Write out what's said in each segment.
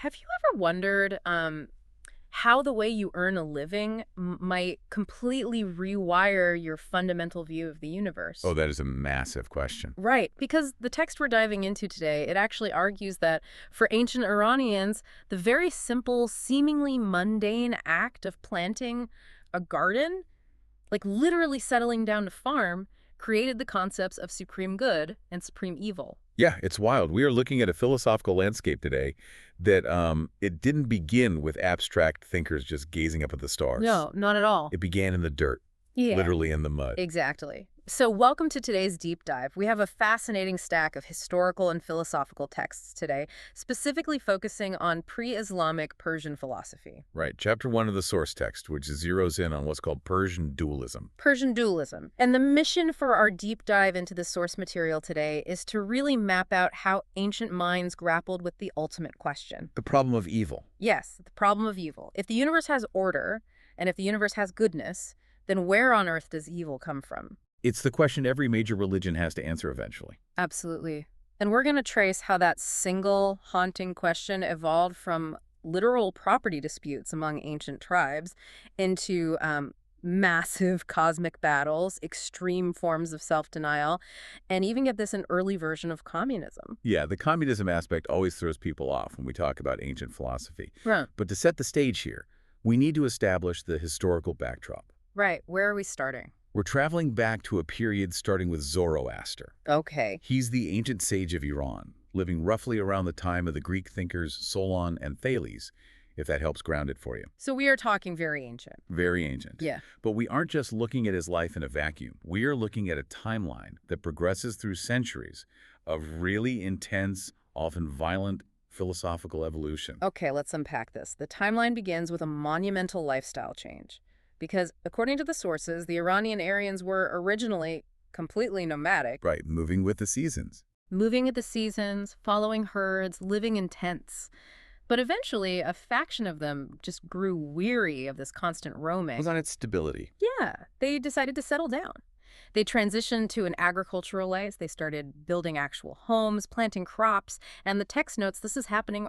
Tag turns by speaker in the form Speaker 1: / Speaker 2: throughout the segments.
Speaker 1: Have you ever wondered how the way you earn a living might completely rewire your fundamental view of the
Speaker 2: Oh,
Speaker 1: universe?
Speaker 2: that is a massive question.
Speaker 1: Right, because the text we're diving into today, it actually argues that for ancient Iranians, the very simple, seemingly mundane act of planting a garden, like literally settling down to farm, created the concepts of supreme good and supreme evil.
Speaker 2: Yeah, it's wild. We are looking at a philosophical landscape today that it didn't begin with abstract thinkers just gazing up at the stars.
Speaker 1: No, not at all.
Speaker 2: It began in the dirt,
Speaker 1: Yeah.
Speaker 2: literally in the mud.
Speaker 1: Exactly. So welcome to today's deep dive. We have a fascinating stack of historical and philosophical texts today, specifically focusing on pre-Islamic Persian philosophy.
Speaker 2: Right, chapter 1 of the source text, which zeroes in on what's called Persian dualism.
Speaker 1: Persian dualism. And the mission for our deep dive into the source material today is to really map out how ancient minds grappled with the ultimate question.
Speaker 2: The problem of evil.
Speaker 1: Yes, the problem of evil. If the universe has order, and if the universe has goodness, then where on earth does evil come from?
Speaker 2: It's the question every major religion has to answer eventually.
Speaker 1: Absolutely. And we're going to trace how that single haunting question evolved from literal property disputes among ancient tribes into massive cosmic battles, extreme forms of self-denial, and even get this an early version of communism.
Speaker 2: Yeah, the communism aspect always throws people off when we talk about ancient philosophy.
Speaker 1: Right.
Speaker 2: But to set the stage here, we need to establish the historical backdrop.
Speaker 1: Right. Where are we starting?
Speaker 2: We're traveling back to a period starting with Zoroaster.
Speaker 1: Okay.
Speaker 2: He's the ancient sage of Iran, living roughly around the time of the Greek thinkers Solon and Thales, if that helps ground it for you.
Speaker 1: So we are talking very ancient.
Speaker 2: Very ancient.
Speaker 1: Yeah.
Speaker 2: But we aren't just looking at his life in a vacuum. We are looking at a timeline that progresses through centuries of really intense, often violent philosophical evolution.
Speaker 1: Okay, let's unpack this. The timeline begins with a monumental lifestyle change. Because according to the sources, the Iranian Aryans were originally completely nomadic,
Speaker 2: Right, moving with the seasons.
Speaker 1: moving at the seasons, following herds, living in tents. But eventually, a faction of them just grew weary of this constant
Speaker 2: It
Speaker 1: roaming.
Speaker 2: was on its stability.
Speaker 1: Yeah, they decided to settle down. They transitioned to an agricultural life. They started building actual homes, planting crops, and the text notes this is happening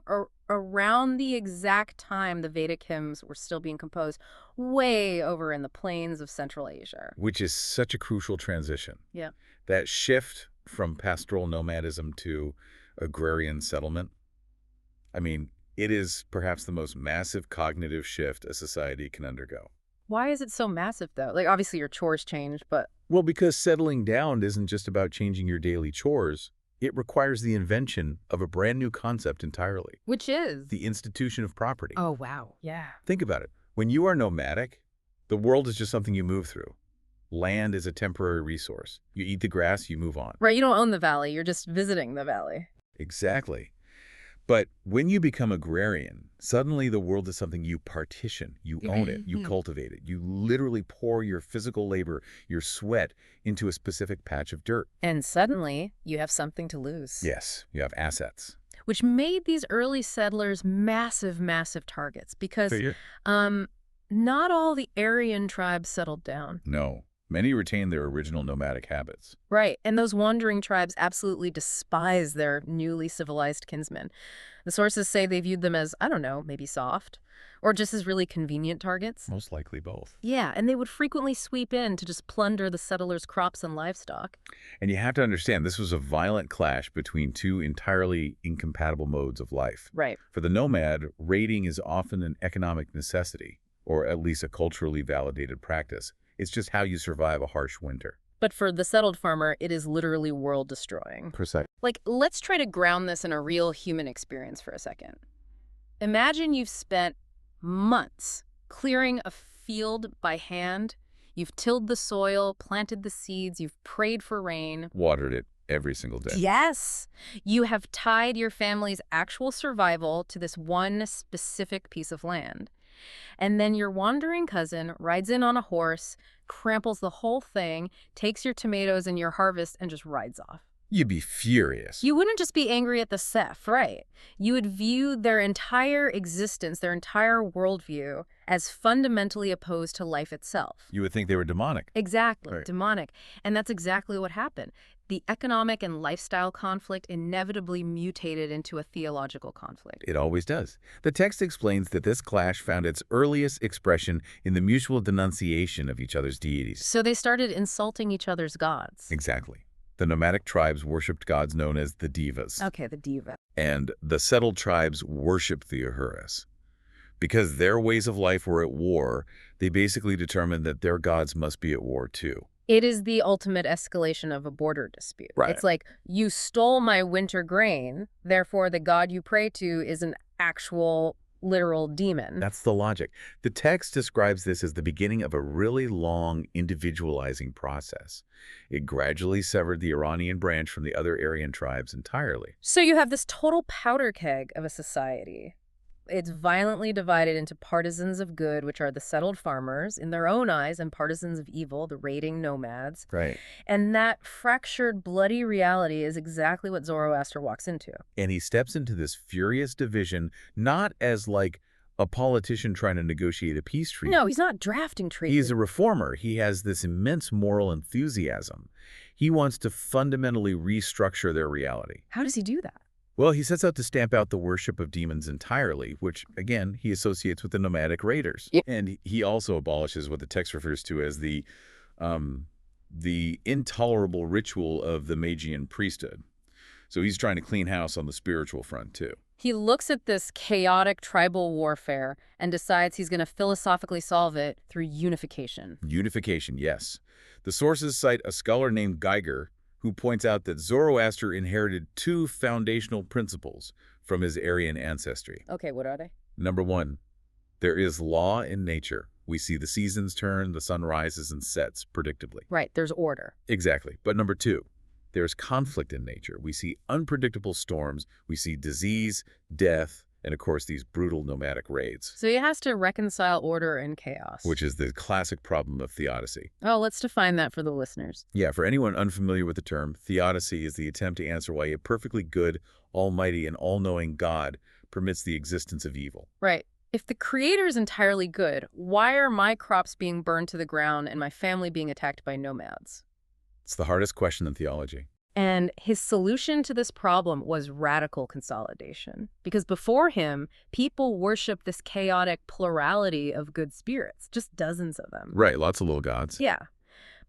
Speaker 1: around the exact time the Vedic hymns were still being composed, way over in the plains of Central Asia.
Speaker 2: Which is such a crucial transition.
Speaker 1: Yeah.
Speaker 2: That shift from pastoral nomadism to agrarian settlement, I mean, it is perhaps the most massive cognitive shift a society can undergo.
Speaker 1: Why is it so massive, though? Like, obviously your chores change, but
Speaker 2: Well, because settling down isn't just about changing your daily chores. It requires the invention of a brand new concept entirely,
Speaker 1: which is?
Speaker 2: the institution of property.
Speaker 1: Oh, wow. Yeah.
Speaker 2: Think about it. When you are nomadic, the world is just something you move through. Land is a temporary resource. You eat the grass, you move on.
Speaker 1: Right, you don't own the valley. You're just visiting the valley.
Speaker 2: Exactly. But when you become agrarian, suddenly the world is something you partition, you own it, you cultivate it. You literally pour your physical labor, your sweat, into a specific patch of dirt.
Speaker 1: And suddenly, you have something to lose.
Speaker 2: Yes, you have assets.
Speaker 1: Which made these early settlers massive, massive targets because not all the Aryan tribes settled down.
Speaker 2: No, many retain their original nomadic habits.
Speaker 1: Right, and those wandering tribes absolutely despise their newly civilized kinsmen. The sources say they viewed them as, I don't know, maybe soft, or just as really convenient targets.
Speaker 2: Most likely both.
Speaker 1: Yeah, and they would frequently sweep in to just plunder the settlers' crops and livestock.
Speaker 2: And you have to understand, this was a violent clash between two entirely incompatible modes of life.
Speaker 1: Right.
Speaker 2: For the nomad, raiding is often an economic necessity, or at least a culturally validated practice. It's just how you survive a harsh winter.
Speaker 1: But for the settled farmer, it is literally world-destroying.
Speaker 2: Precise.
Speaker 1: Like, let's try to ground this in a real human experience for a second. Imagine you've spent months clearing a field by hand. You've tilled the soil, planted the seeds, you've prayed for rain.
Speaker 2: Watered it every single day.
Speaker 1: Yes! You have tied your family's actual survival to this one specific piece of land. And then your wandering cousin rides in on a horse, tramples the whole thing, takes your tomatoes and your harvest, and just rides off.
Speaker 2: You'd be furious.
Speaker 1: You wouldn't just be angry at the Ceph, right? You would view their entire existence, their entire worldview, as fundamentally opposed to life itself.
Speaker 2: You would think they were demonic.
Speaker 1: Exactly,
Speaker 2: Right.
Speaker 1: demonic. And that's exactly what happened. The economic and lifestyle conflict inevitably mutated into a theological conflict.
Speaker 2: It always does. The text explains that this clash found its earliest expression in the mutual denunciation of each other's deities.
Speaker 1: So they started insulting each other's gods.
Speaker 2: Exactly. The nomadic tribes worshipped gods known as the Devas.
Speaker 1: Okay, the diva.
Speaker 2: And the settled tribes worshipped the Ahuras. Because their ways of life were at war, they basically determined that their gods must be at war too.
Speaker 1: It is the ultimate escalation of a border dispute.
Speaker 2: Right.
Speaker 1: It's like, you stole my winter grain, therefore the god you pray to is an actual, literal demon.
Speaker 2: That's the logic. The text describes this as the beginning of a really long individualizing process. It gradually severed the Iranian branch from the other Aryan tribes entirely.
Speaker 1: So you have this total powder keg of a society. It's violently divided into partisans of good, which are the settled farmers in their own eyes, and partisans of evil, the raiding nomads.
Speaker 2: Right.
Speaker 1: And that fractured, bloody reality is exactly what Zoroaster walks into.
Speaker 2: And he steps into this furious division not as like a politician trying to negotiate a peace treaty.
Speaker 1: No, he's not drafting treaties.
Speaker 2: He's a reformer. He has this immense moral enthusiasm. He wants to fundamentally restructure their reality.
Speaker 1: How does he do that?
Speaker 2: Well, he sets out to stamp out the worship of demons entirely, which, again, he associates with the nomadic raiders.
Speaker 1: Yep.
Speaker 2: And he also abolishes what the text refers to as the intolerable ritual of the Magian priesthood. So he's trying to clean house on the spiritual front, too.
Speaker 1: He looks at this chaotic tribal warfare and decides he's going to philosophically solve it through unification.
Speaker 2: Unification, yes. The sources cite a scholar named Geiger, who points out that Zoroaster inherited two foundational principles from his Aryan ancestry.
Speaker 1: Okay, what are they?
Speaker 2: Number one, there is law in nature. We see the seasons turn, the sun rises and sets predictably.
Speaker 1: Right, there's order.
Speaker 2: Exactly. But number two, there's conflict in nature. We see unpredictable storms, we see disease, death, and of course these brutal nomadic raids.
Speaker 1: So he has to reconcile order and chaos.
Speaker 2: Which is the classic problem of theodicy.
Speaker 1: Oh, let's define that for the listeners.
Speaker 2: Yeah, for anyone unfamiliar with the term, theodicy is the attempt to answer why a perfectly good, almighty, and all-knowing God permits the existence of evil.
Speaker 1: Right. If the creator is entirely good, why are my crops being burned to the ground and my family being attacked by nomads?
Speaker 2: It's the hardest question in theology.
Speaker 1: And his solution to this problem was radical consolidation. Because before him, people worshiped this chaotic plurality of good spirits, just dozens of them.
Speaker 2: Right, lots of little gods.
Speaker 1: Yeah.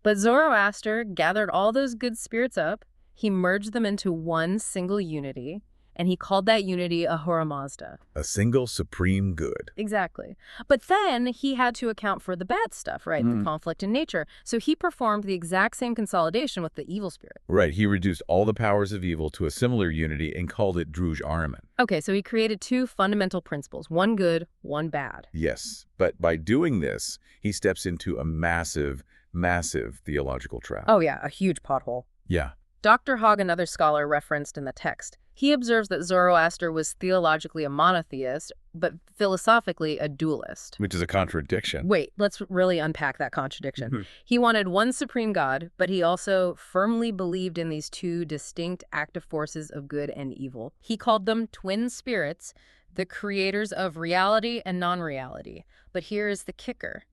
Speaker 1: But Zoroaster gathered all those good spirits up, he merged them into one single unity, and he called that unity Ahura-mazda.
Speaker 2: A single supreme good.
Speaker 1: Exactly. But then he had to account for the bad stuff, right? The conflict in nature. So he performed the exact same consolidation with the evil spirit.
Speaker 2: Right, he reduced all the powers of evil to a similar unity and called it Ahriman.
Speaker 1: Okay, so he created two fundamental principles, one good, one bad.
Speaker 2: Yes, but by doing this, he steps into a massive, massive theological trap.
Speaker 1: Oh yeah, a huge pothole.
Speaker 2: Yeah.
Speaker 1: Dr. Hogg, another scholar referenced in the text, he observes that Zoroaster was theologically a monotheist, but philosophically a dualist.
Speaker 2: Which is a contradiction.
Speaker 1: Wait, let's really unpack that contradiction. He wanted one supreme God, but he also firmly believed in these two distinct active forces of good and evil. He called them twin spirits, the creators of reality and non-reality. But here is the kicker.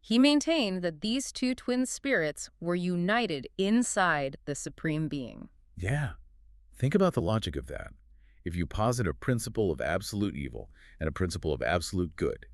Speaker 1: He maintained that these two twin spirits were united inside the supreme being.
Speaker 2: Yeah. Think about the logic of that. If you posit a principle of absolute evil and a principle of absolute good,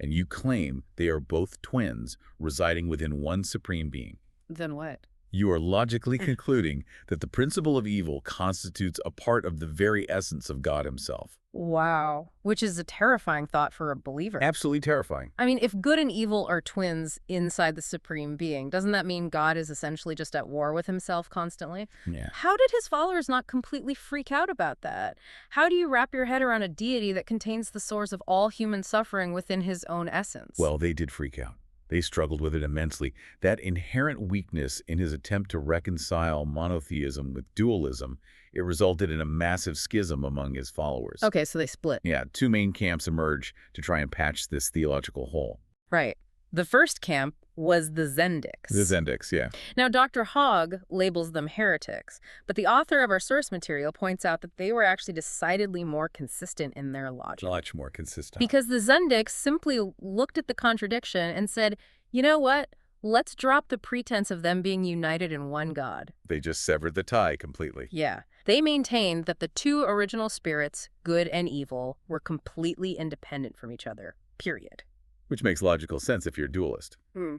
Speaker 2: and you claim they are both twins residing within one supreme being,
Speaker 1: Then what?
Speaker 2: you are logically concluding that the principle of evil constitutes a part of the very essence of God himself.
Speaker 1: Wow. Which is a terrifying thought for a believer.
Speaker 2: Absolutely terrifying.
Speaker 1: I mean, if good and evil are twins inside the supreme being, doesn't that mean God is essentially just at war with himself constantly?
Speaker 2: Yeah.
Speaker 1: How did his followers not completely freak out about that? How do you wrap your head around a deity that contains the source of all human suffering within his own essence?
Speaker 2: Well, they did freak out. They struggled with it immensely. That inherent weakness in his attempt to reconcile monotheism with dualism, it resulted in a massive schism among his followers.
Speaker 1: Okay, so they split.
Speaker 2: Yeah, two main camps emerge to try and patch this theological hole.
Speaker 1: Right. The first camp was the Zendics.
Speaker 2: The Zendics, yeah.
Speaker 1: Now, Dr. Hogg labels them heretics, but the author of our source material points out that they were actually decidedly more consistent in their logic.
Speaker 2: Much more consistent.
Speaker 1: Because the Zendics simply looked at the contradiction and said, you know what? Let's drop the pretense of them being united in one God.
Speaker 2: They just severed the tie completely.
Speaker 1: Yeah. They maintained that the two original spirits, good and evil, were completely independent from each other, period.
Speaker 2: Which makes logical sense if you're a dualist.
Speaker 1: Hmm.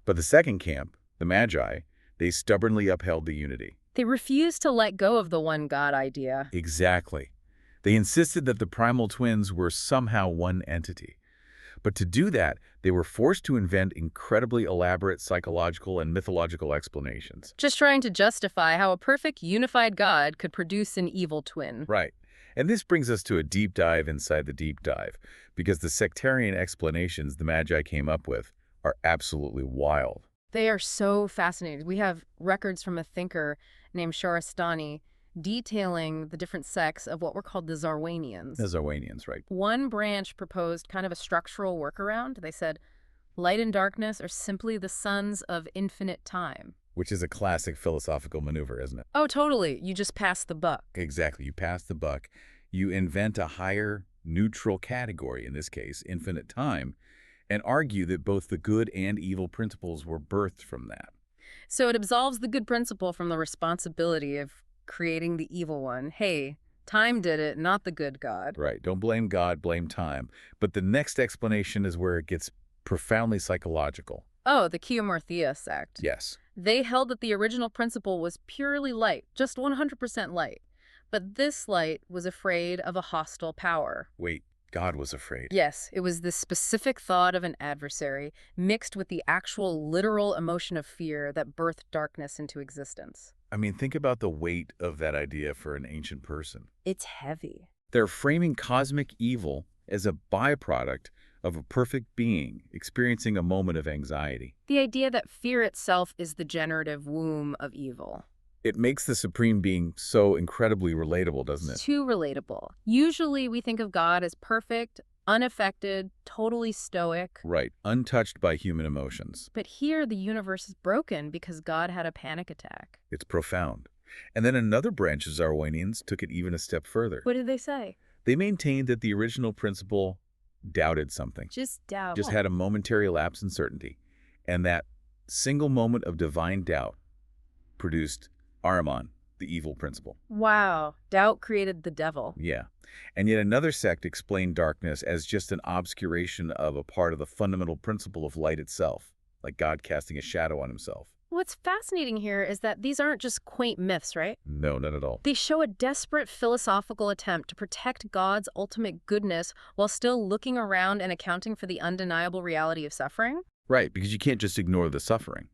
Speaker 2: But the second camp, the Magi, they stubbornly upheld the unity.
Speaker 1: They refused to let go of the one God idea.
Speaker 2: Exactly. They insisted that the primal twins were somehow one entity. But to do that, they were forced to invent incredibly elaborate psychological and mythological explanations.
Speaker 1: Just trying to justify how a perfect, unified God could produce an evil twin.
Speaker 2: Right. And this brings us to a deep dive inside the deep dive, because the sectarian explanations the Magi came up with are absolutely wild.
Speaker 1: They are so fascinating. We have records from a thinker named Shahrastani detailing the different sects of what were called the Zoroastrians.
Speaker 2: The Zoroastrians, right.
Speaker 1: One branch proposed kind of a structural workaround. They said, light and darkness are simply the sons of infinite time.
Speaker 2: Which is a classic philosophical maneuver, isn't it?
Speaker 1: Oh, totally. You just pass the buck.
Speaker 2: Exactly. You pass the buck. You invent a higher neutral category, in this case, infinite time, and argue that both the good and evil principles were birthed from that.
Speaker 1: So it absolves the good principle from the responsibility of creating the evil one. Hey, time did it, not the good God.
Speaker 2: Right. Don't blame God, blame time. But the next explanation is where it gets profoundly psychological.
Speaker 1: Oh, the Kiamorthia sect.
Speaker 2: Yes.
Speaker 1: They held that the original principle was purely light, just 100% light. But this light was afraid of a hostile power.
Speaker 2: Wait, God was afraid.
Speaker 1: Yes, it was this specific thought of an adversary mixed with the actual literal emotion of fear that birthed darkness into existence.
Speaker 2: I mean, think about the weight of that idea for an ancient person.
Speaker 1: It's heavy.
Speaker 2: They're framing cosmic evil as a byproduct of a perfect being experiencing a moment of anxiety.
Speaker 1: The idea that fear itself is the generative womb of evil.
Speaker 2: It makes the supreme being so incredibly relatable, doesn't it?
Speaker 1: It's too relatable. Usually we think of God as perfect, unaffected, totally stoic.
Speaker 2: Right, untouched by human emotions.
Speaker 1: But here the universe is broken because God had a panic attack.
Speaker 2: It's profound. And then another branch of Zoroastrians took it even a step further.
Speaker 1: What did they say?
Speaker 2: They maintained that the original principle doubted something.
Speaker 1: Just doubt.
Speaker 2: Just had a momentary lapse in certainty. And that single moment of divine doubt produced Ahriman, the evil principle.
Speaker 1: Wow. Doubt created the devil.
Speaker 2: Yeah. And yet another sect explained darkness as just an obscuration of a part of the fundamental principle of light itself, like God casting a shadow on himself.
Speaker 1: What's fascinating here is that these aren't just quaint myths, right?
Speaker 2: No, not at all.
Speaker 1: They show a desperate philosophical attempt to protect God's ultimate goodness while still looking around and accounting for the undeniable reality of suffering.
Speaker 2: Right, because you can't just ignore the suffering.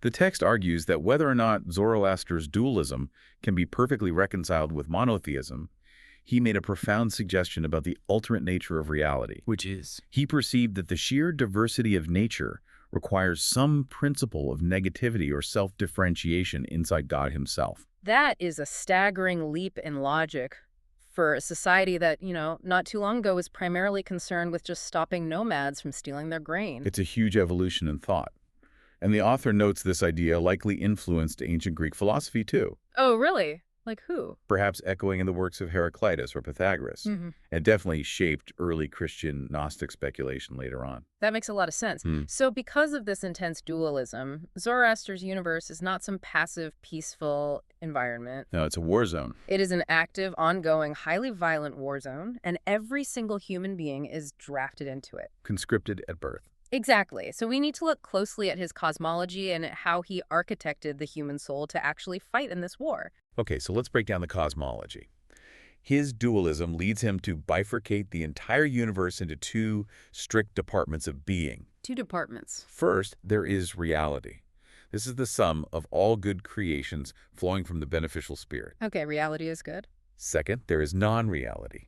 Speaker 2: The text argues that whether or not Zoroaster's dualism can be perfectly reconciled with monotheism, he made a profound suggestion about the ultimate nature of reality.
Speaker 3: Which is?
Speaker 2: He perceived that the sheer diversity of nature requires some principle of negativity or self-differentiation inside God himself.
Speaker 1: That is a staggering leap in logic for a society that, not too long ago was primarily concerned with just stopping nomads from stealing their grain.
Speaker 2: It's a huge evolution in thought. And the author notes this idea likely influenced ancient Greek philosophy too.
Speaker 1: Oh, really? Like who?
Speaker 2: Perhaps echoing in the works of Heraclitus or Pythagoras.
Speaker 1: Mm-hmm.
Speaker 2: And definitely shaped early Christian Gnostic speculation later on.
Speaker 1: That makes a lot of sense. So because of this intense dualism, Zoroaster's universe is not some passive, peaceful environment.
Speaker 2: No, it's a war zone.
Speaker 1: It is an active, ongoing, highly violent war zone, and every single human being is drafted into it.
Speaker 2: Conscripted at birth.
Speaker 1: Exactly. So we need to look closely at his cosmology and how he architected the human soul to actually fight in this war.
Speaker 2: Okay, so let's break down the cosmology. His dualism leads him to bifurcate the entire universe into two strict departments of being.
Speaker 1: Two departments.
Speaker 2: First, there is reality. This is the sum of all good creations flowing from the beneficial spirit.
Speaker 1: Okay, reality is good.
Speaker 2: Second, there is non-reality.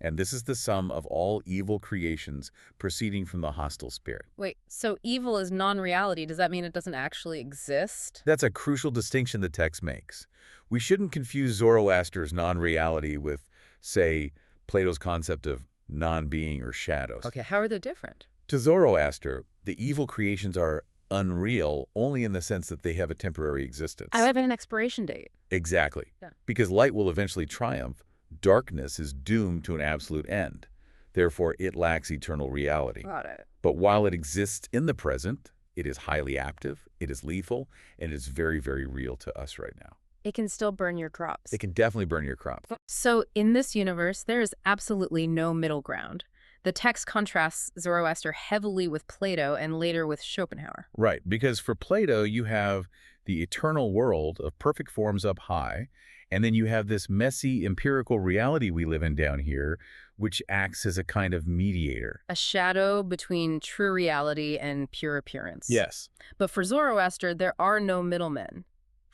Speaker 2: And this is the sum of all evil creations proceeding from the hostile spirit.
Speaker 1: Wait, so evil is non-reality. Does that mean it doesn't actually exist?
Speaker 2: That's a crucial distinction the text makes. We shouldn't confuse Zoroaster's non-reality with, say, Plato's concept of non-being or shadows.
Speaker 1: Okay, how are they different?
Speaker 2: To Zoroaster, The evil creations are unreal only in the sense that they have a temporary existence.
Speaker 1: I have an expiration date.
Speaker 2: Exactly.
Speaker 1: Yeah.
Speaker 2: Because light will eventually triumph, darkness is doomed to an absolute end. Therefore, it lacks eternal reality.
Speaker 1: Got it.
Speaker 2: But while it exists in the present, it is highly active, it is lethal, and it is very, very real to us right now.
Speaker 1: It can still burn your crops.
Speaker 2: It can definitely burn your crops.
Speaker 1: So in this universe, there is absolutely no middle ground. The text contrasts Zoroaster heavily with Plato and later with Schopenhauer.
Speaker 2: Right, because for Plato, you have the eternal world of perfect forms up high, and then you have this messy empirical reality we live in down here, which acts as a kind of mediator.
Speaker 1: A shadow between true reality and pure appearance.
Speaker 2: Yes.
Speaker 1: But for Zoroaster, there are no middlemen.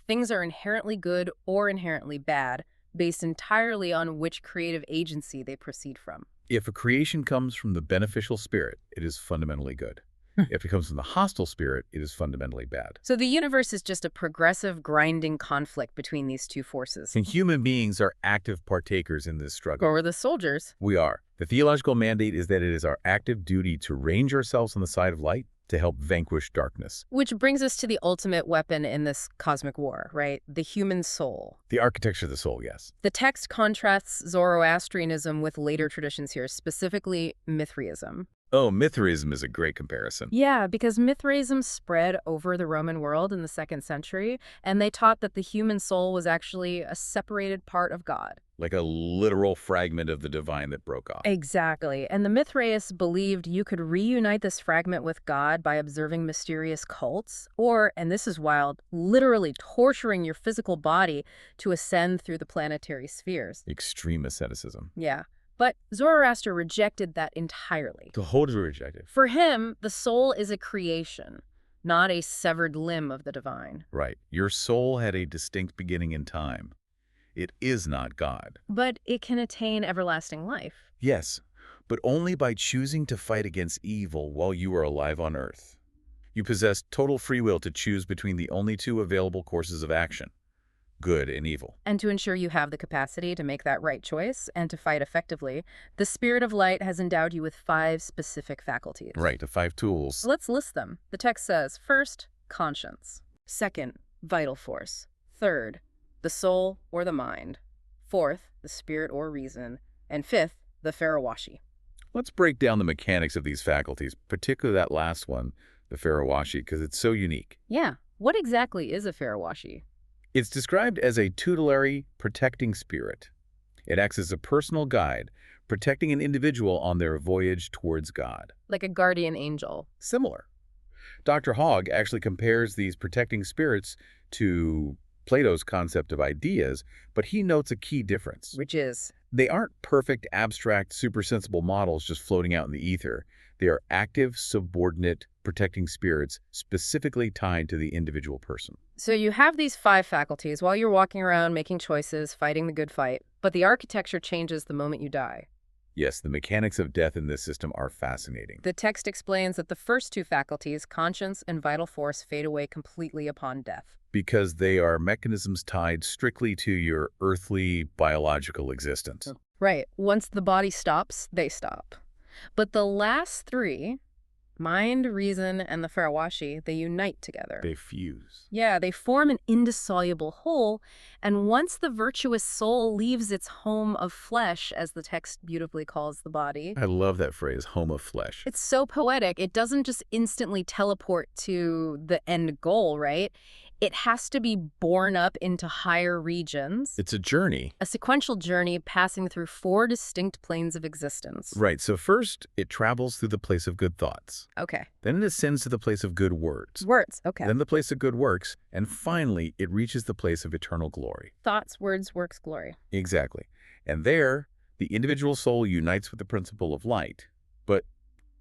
Speaker 1: Things are inherently good or inherently bad, based entirely on which creative agency they proceed from.
Speaker 2: If a creation comes from the beneficial spirit, it is fundamentally good. If it comes from the hostile spirit, it is fundamentally bad.
Speaker 1: So the universe is just a progressive, grinding conflict between these two forces.
Speaker 2: And human beings are active partakers in this struggle.
Speaker 1: Or the soldiers.
Speaker 2: We are. The theological mandate is that it is our active duty to range ourselves on the side of light to help vanquish darkness.
Speaker 1: Which brings us to the ultimate weapon in this cosmic war, right? The human soul.
Speaker 2: The architecture of the soul, yes.
Speaker 1: The text contrasts Zoroastrianism with later traditions here, specifically Mithraism.
Speaker 2: Oh, Mithraism is a great comparison.
Speaker 1: Yeah, because Mithraism spread over the Roman world in the 2nd century, and they taught that the human soul was actually a separated part of God.
Speaker 2: Like a literal fragment of the divine that broke off.
Speaker 1: Exactly. And the Mithraists believed you could reunite this fragment with God by observing mysterious cults, or, and this is wild, literally torturing your physical body to ascend through the planetary spheres.
Speaker 2: Extreme asceticism.
Speaker 1: Yeah. But Zoroaster rejected that entirely.
Speaker 2: Totally rejected.
Speaker 1: For him, the soul is a creation, not a severed limb of the divine.
Speaker 2: Right. Your soul had a distinct beginning in time. It is not God.
Speaker 1: But it can attain everlasting life.
Speaker 2: Yes, but only by choosing to fight against evil while you are alive on Earth. You possess total free will to choose between the only two available courses of action, good and evil.
Speaker 1: And to ensure you have the capacity to make that right choice and to fight effectively, the Spirit of Light has endowed you with 5 specific faculties.
Speaker 2: Right, the 5 tools.
Speaker 1: So let's list them. The text says, first, conscience. Second, vital force. Third, the soul or the mind. Fourth, the spirit or reason. And fifth, the Farawashi.
Speaker 2: Let's break down the mechanics of these faculties, particularly that last one, the Farawashi, because it's so unique.
Speaker 1: Yeah. What exactly is a Farawashi?
Speaker 2: It's described as a tutelary, protecting spirit. It acts as a personal guide, protecting an individual on their voyage towards God.
Speaker 1: Like a guardian angel.
Speaker 2: Similar. Dr. Hogg actually compares these protecting spirits to Plato's concept of ideas, but he notes a key difference.
Speaker 1: Which is?
Speaker 2: They aren't perfect, abstract, supersensible models just floating out in the ether. They are active, subordinate, protecting spirits specifically tied to the individual person.
Speaker 1: So you have these 5 faculties while you're walking around making choices, fighting the good fight, but the architecture changes the moment you die.
Speaker 2: Yes, the mechanics of death in this system are fascinating.
Speaker 1: The text explains that the first 2 faculties, conscience and vital force, fade away completely upon death.
Speaker 2: Because they are mechanisms tied strictly to your earthly biological existence.
Speaker 1: Right. Once the body stops, they stop. But the last 3, mind, reason, and the Farawashi, they unite together.
Speaker 2: They fuse.
Speaker 1: Yeah, they form an indissoluble whole, and once the virtuous soul leaves its home of flesh, as the text beautifully calls the body.
Speaker 2: I love that phrase, home of flesh.
Speaker 1: It's so poetic. It doesn't just instantly teleport to the end goal, right? It has to be born up into higher regions.
Speaker 2: It's a journey.
Speaker 1: A sequential journey passing through 4 distinct planes of existence.
Speaker 2: Right, so first, it travels through the place of good thoughts.
Speaker 1: Okay.
Speaker 2: Then it ascends to the place of good words.
Speaker 1: Words, okay.
Speaker 2: Then the place of good works. And finally, it reaches the place of eternal glory.
Speaker 1: Thoughts, words, works, glory.
Speaker 2: Exactly. And there, the individual soul unites with the principle of light. But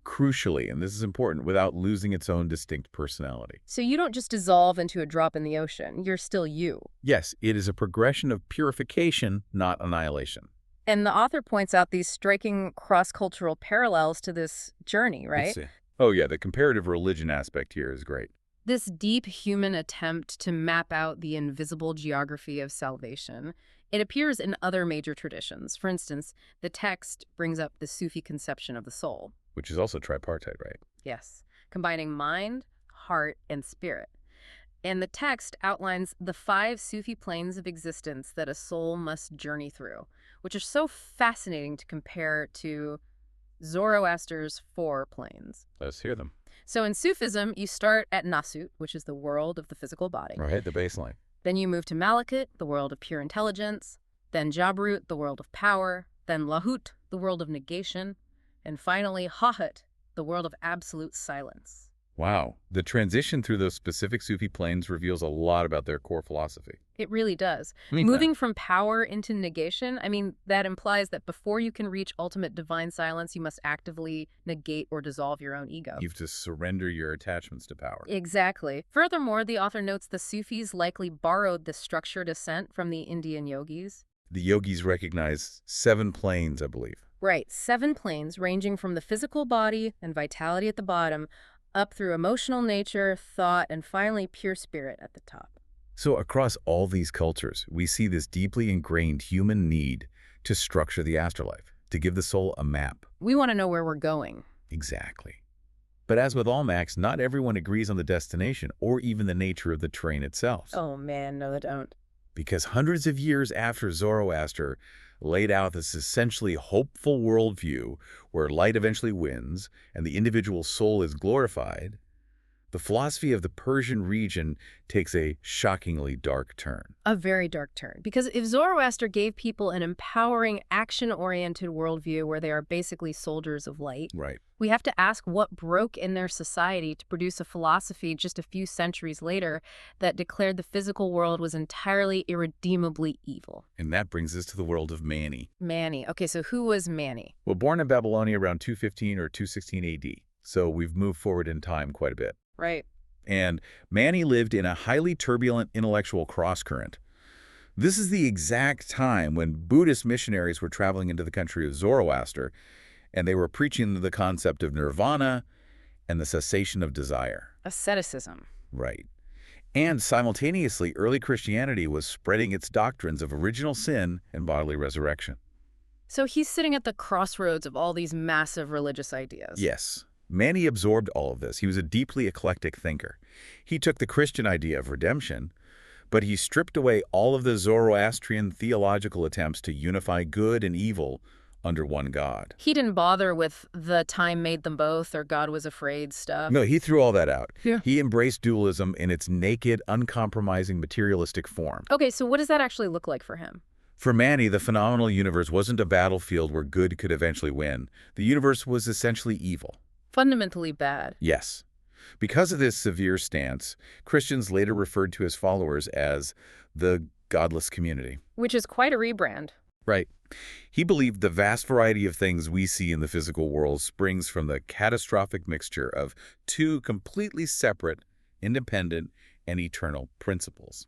Speaker 2: crucially, and this is important, without losing its own distinct personality.
Speaker 1: So you don't just dissolve into a drop in the ocean. You're still you.
Speaker 2: Yes, it is a progression of purification, not annihilation.
Speaker 1: And the author points out these striking cross-cultural parallels to this journey, right?
Speaker 2: Oh yeah, the comparative religion aspect here is great.
Speaker 1: This deep human attempt to map out the invisible geography of salvation. It appears in other major traditions. For instance, the text brings up the Sufi conception of the soul.
Speaker 2: Which is also tripartite, right?
Speaker 1: Yes. combining mind, heart, and spirit. And the text outlines the 5 Sufi planes of existence that a soul must journey through, which are so fascinating to compare to Zoroaster's 4 planes.
Speaker 2: Let's hear them.
Speaker 1: So in Sufism, you start at Nasut, which is the world of the physical body.
Speaker 2: Right, the baseline.
Speaker 1: Then you move to Malakut, the world of pure intelligence. Then Jabrut, the world of power. Then Lahut, the world of negation. And finally, Hahut, the world of absolute silence.
Speaker 2: Wow. The transition through those specific Sufi planes reveals a lot about their core philosophy.
Speaker 1: It really does.
Speaker 2: Yeah.
Speaker 1: Moving from power into negation, that implies that before you can reach ultimate divine silence, you must actively negate or dissolve your own ego.
Speaker 2: You have to surrender your attachments to power.
Speaker 1: Exactly. Furthermore, the author notes the Sufis likely borrowed this structured ascent from the Indian yogis.
Speaker 2: The yogis recognize 7 planes, I believe.
Speaker 1: Right, 7 planes ranging from the physical body and vitality at the bottom up through emotional nature, thought, and finally pure spirit at the top.
Speaker 2: So across all these cultures, we see this deeply ingrained human need to structure the afterlife, to give the soul a map.
Speaker 1: We want to know where we're going.
Speaker 2: Exactly. But as with all maps, not everyone agrees on the destination or even the nature of the train itself.
Speaker 1: Oh man, no they don't.
Speaker 2: Because hundreds of years after Zoroaster laid out this essentially hopeful worldview where light eventually wins and the individual soul is glorified, the philosophy of the Persian region takes a shockingly dark turn.
Speaker 1: A very dark turn. Because if Zoroaster gave people an empowering, action-oriented worldview where they are basically soldiers of light,
Speaker 2: Right.
Speaker 1: we have to ask what broke in their society to produce a philosophy just a few centuries later that declared the physical world was entirely irredeemably evil.
Speaker 2: And that brings us to the world of Mani.
Speaker 1: Mani. Okay, so who was Mani?
Speaker 2: Well, born in Babylonia around 215 or 216 AD, so we've moved forward in time quite a bit.
Speaker 1: Right.
Speaker 2: And Mani lived in a highly turbulent intellectual crosscurrent. This is the exact time when Buddhist missionaries were traveling into the country of Zoroaster, and they were preaching the concept of nirvana and the cessation of desire.
Speaker 1: Asceticism.
Speaker 2: Right. And simultaneously, early Christianity was spreading its doctrines of original sin and bodily resurrection.
Speaker 1: So he's sitting at the crossroads of all these massive religious ideas.
Speaker 2: Yes. Mani absorbed all of this. He was a deeply eclectic thinker. He took the Christian idea of redemption, but he stripped away all of the Zoroastrian theological attempts to unify good and evil under one God.
Speaker 1: He didn't bother with the time made them both or God was afraid stuff.
Speaker 2: No, he threw all that out.
Speaker 1: Yeah.
Speaker 2: He embraced dualism in its naked, uncompromising materialistic form.
Speaker 1: Okay, so what does that actually look like for him?
Speaker 2: For Mani, the phenomenal universe wasn't a battlefield where good could eventually win. The universe was essentially evil.
Speaker 1: Fundamentally bad.
Speaker 2: Yes. Because of this severe stance, Christians later referred to his followers as the godless community.
Speaker 1: Which is quite a rebrand.
Speaker 2: Right. He believed the vast variety of things we see in the physical world springs from the catastrophic mixture of 2 completely separate, independent, and eternal principles,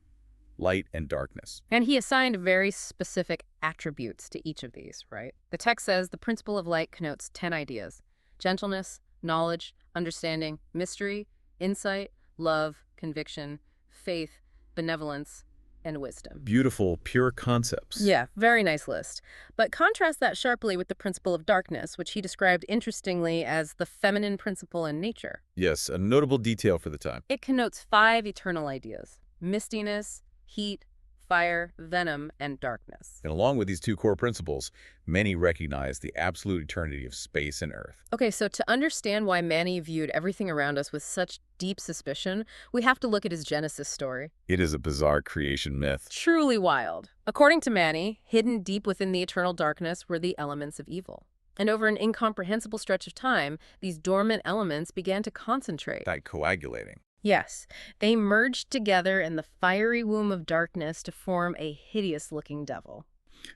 Speaker 2: light and darkness.
Speaker 1: And he assigned very specific attributes to each of these, right? The text says the principle of light connotes 10 ideas: gentleness, knowledge, understanding, mystery, insight, love, conviction, faith, benevolence, and wisdom.
Speaker 2: Beautiful, pure concepts.
Speaker 1: Yeah, very nice list. But contrast that sharply with the principle of darkness, which he described interestingly as the feminine principle in nature.
Speaker 2: Yes, a notable detail for the time.
Speaker 1: It connotes 5 eternal ideas: mistiness, heat, fire, venom, and darkness.
Speaker 2: And along with these 2 core principles, many recognize the absolute eternity of space and earth.
Speaker 1: Okay, so to understand why Mani viewed everything around us with such deep suspicion, we have to look at his Genesis story.
Speaker 2: It is a bizarre creation myth.
Speaker 1: Truly wild. According to Mani, hidden deep within the eternal darkness were the elements of evil. And over an incomprehensible stretch of time, these dormant elements began to concentrate.
Speaker 2: That coagulating.
Speaker 1: Yes, they merged together in the fiery womb of darkness to form a hideous-looking devil.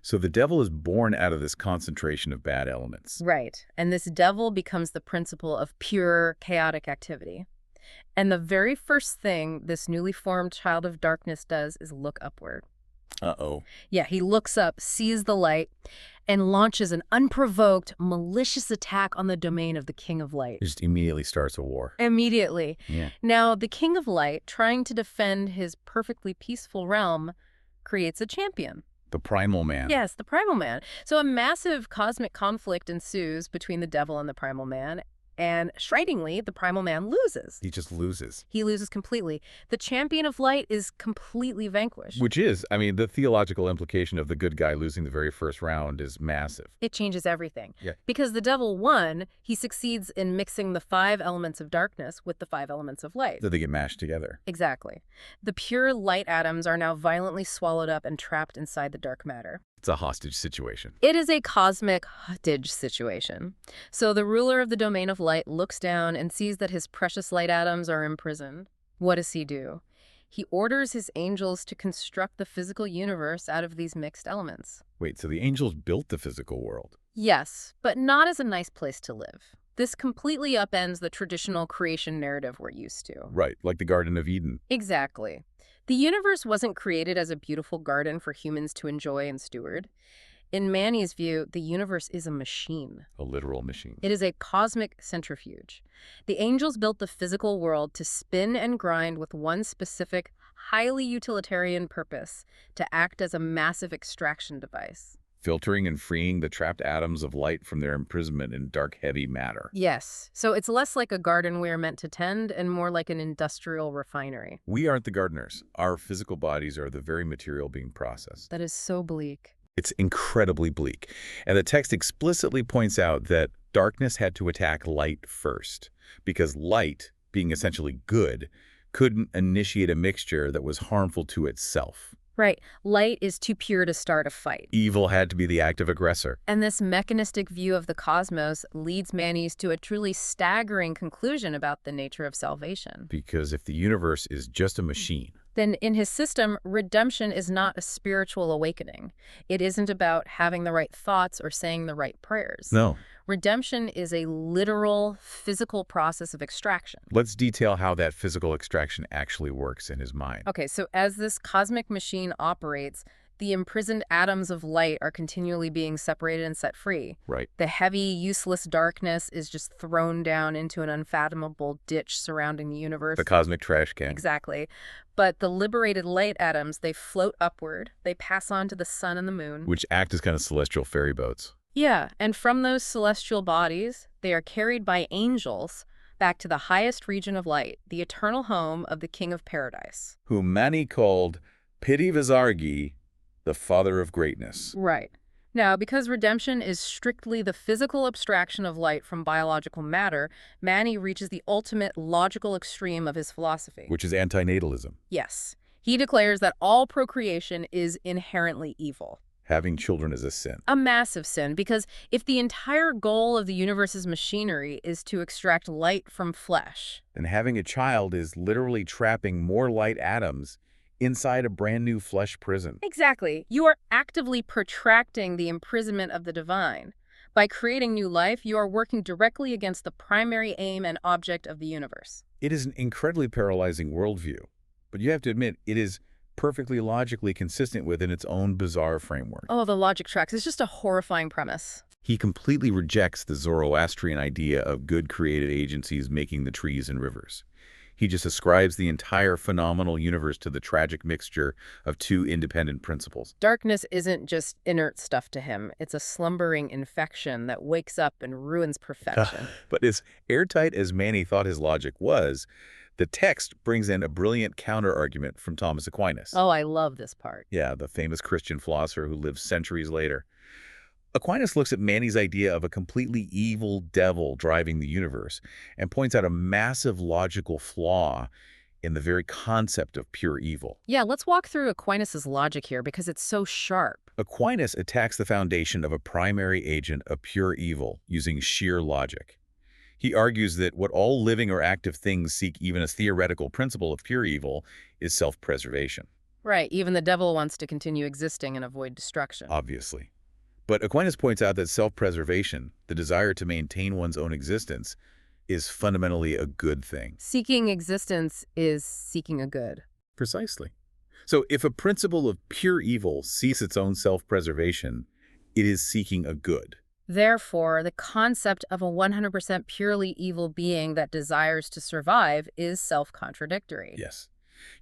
Speaker 2: So the devil is born out of this concentration of bad elements.
Speaker 1: Right, and this devil becomes the principle of pure, chaotic activity. And the very first thing this newly formed child of darkness does is look upward.
Speaker 2: Uh-oh.
Speaker 1: Yeah, he looks up, sees the light, and launches an unprovoked, malicious attack on the domain of the King of Light.
Speaker 2: It just immediately starts a war.
Speaker 1: Immediately.
Speaker 2: Yeah.
Speaker 1: Now, the King of Light, trying to defend his perfectly peaceful realm, creates a champion.
Speaker 2: The primal man.
Speaker 1: Yes, the primal man. So a massive cosmic conflict ensues between the devil and the primal man, And strikingly, the primal man loses.
Speaker 2: He just loses.
Speaker 1: He loses completely. The champion of light is completely vanquished.
Speaker 2: Which is, I mean, the theological implication of the good guy losing the very first round is massive.
Speaker 1: It changes everything.
Speaker 2: Yeah.
Speaker 1: Because the devil won, he succeeds in mixing the 5 elements of darkness with the 5 elements of light.
Speaker 2: So they get mashed together.
Speaker 1: Exactly. The pure light atoms are now violently swallowed up and trapped inside the dark matter.
Speaker 2: It's a hostage situation.
Speaker 1: It is a cosmic hostage situation. So the ruler of the domain of light looks down and sees that his precious light atoms are imprisoned. What does he do? He orders his angels to construct the physical universe out of these mixed elements.
Speaker 2: Wait, so the angels built the physical world?
Speaker 1: Yes, but not as a nice place to live. This completely upends the traditional creation narrative we're used to.
Speaker 2: Right, like the Garden of Eden.
Speaker 1: Exactly. The universe wasn't created as a beautiful garden for humans to enjoy and steward. In Mani's view, the universe is a machine.
Speaker 2: A literal machine.
Speaker 1: It is a cosmic centrifuge. The angels built the physical world to spin and grind with one specific, highly utilitarian purpose, to act as a massive extraction device.
Speaker 2: Filtering and freeing the trapped atoms of light from their imprisonment in dark, heavy matter.
Speaker 1: Yes, so it's less like a garden we are meant to tend and more like an industrial refinery.
Speaker 2: We aren't the gardeners. Our physical bodies are the very material being processed.
Speaker 1: That is so bleak.
Speaker 2: It's incredibly bleak. And the text explicitly points out that darkness had to attack light first, because light, being essentially good, couldn't initiate a mixture that was harmful to itself.
Speaker 1: Right. Light is too pure to start a fight.
Speaker 2: Evil had to be the active aggressor.
Speaker 1: And this mechanistic view of the cosmos leads Manis to a truly staggering conclusion about the nature of salvation.
Speaker 2: Because if the universe is just a machine,
Speaker 1: then in his system, redemption is not a spiritual awakening. It isn't about having the right thoughts or saying the right prayers.
Speaker 2: no.
Speaker 1: Redemption is a literal, physical process of extraction.
Speaker 2: Let's detail how that physical extraction actually works in his mind.
Speaker 1: Okay, so as this cosmic machine operates, the imprisoned atoms of light are continually being separated and set free.
Speaker 2: Right.
Speaker 1: The heavy, useless darkness is just thrown down into an unfathomable ditch surrounding the universe.
Speaker 2: The cosmic trash can.
Speaker 1: Exactly. But the liberated light atoms, they float upward. They pass on to the sun and the moon.
Speaker 2: Which act as kind of celestial ferry boats.
Speaker 1: Yeah, and from those celestial bodies, they are carried by angels back to the highest region of light, the eternal home of the King of Paradise.
Speaker 2: Whom Mani called Piti-Vizargi, the father of greatness.
Speaker 1: Right. Now, because redemption is strictly the physical abstraction of light from biological matter, Mani reaches the ultimate logical extreme of his philosophy.
Speaker 2: Which is antinatalism.
Speaker 1: Yes. He declares that all procreation is inherently evil.
Speaker 2: Having children is a sin.
Speaker 1: A massive sin, because if the entire goal of the universe's machinery is to extract light from flesh,
Speaker 2: Then having a child is literally trapping more light atoms inside a brand new flesh prison.
Speaker 1: exactly, you are actively protracting the imprisonment of the divine. By creating new life, you are working directly against the primary aim and object of the universe.
Speaker 2: It is an incredibly paralyzing worldview, but you have to admit it is perfectly logically consistent within its own bizarre framework.
Speaker 1: Oh, the logic tracks. It's just a horrifying premise.
Speaker 2: He completely rejects the Zoroastrian idea of good created agencies making the trees and rivers. He just ascribes the entire phenomenal universe to the tragic mixture of two independent principles.
Speaker 1: Darkness isn't just inert stuff to him. It's a slumbering infection that wakes up and ruins perfection.
Speaker 2: But as airtight as Mani thought his logic was, the text brings in a brilliant counter-argument from Thomas Aquinas.
Speaker 1: Oh, I love this part.
Speaker 2: Yeah, the famous Christian philosopher who lived centuries later. Aquinas looks at Mani's idea of a completely evil devil driving the universe and points out a massive logical flaw in the very concept of pure evil.
Speaker 1: Yeah, let's walk through Aquinas' logic here because it's so sharp.
Speaker 2: Aquinas attacks the foundation of a primary agent of pure evil using sheer logic. He argues that what all living or active things seek, even a theoretical principle of pure evil, is self-preservation.
Speaker 1: Right, even the devil wants to continue existing and avoid destruction.
Speaker 2: Obviously. But Aquinas points out that self-preservation, the desire to maintain one's own existence, is fundamentally a good thing.
Speaker 1: Seeking existence is seeking a good.
Speaker 2: Precisely. So if a principle of pure evil seeks its own self-preservation, it is seeking a good.
Speaker 1: Therefore, the concept of a 100% purely evil being that desires to survive is self-contradictory.
Speaker 2: Yes.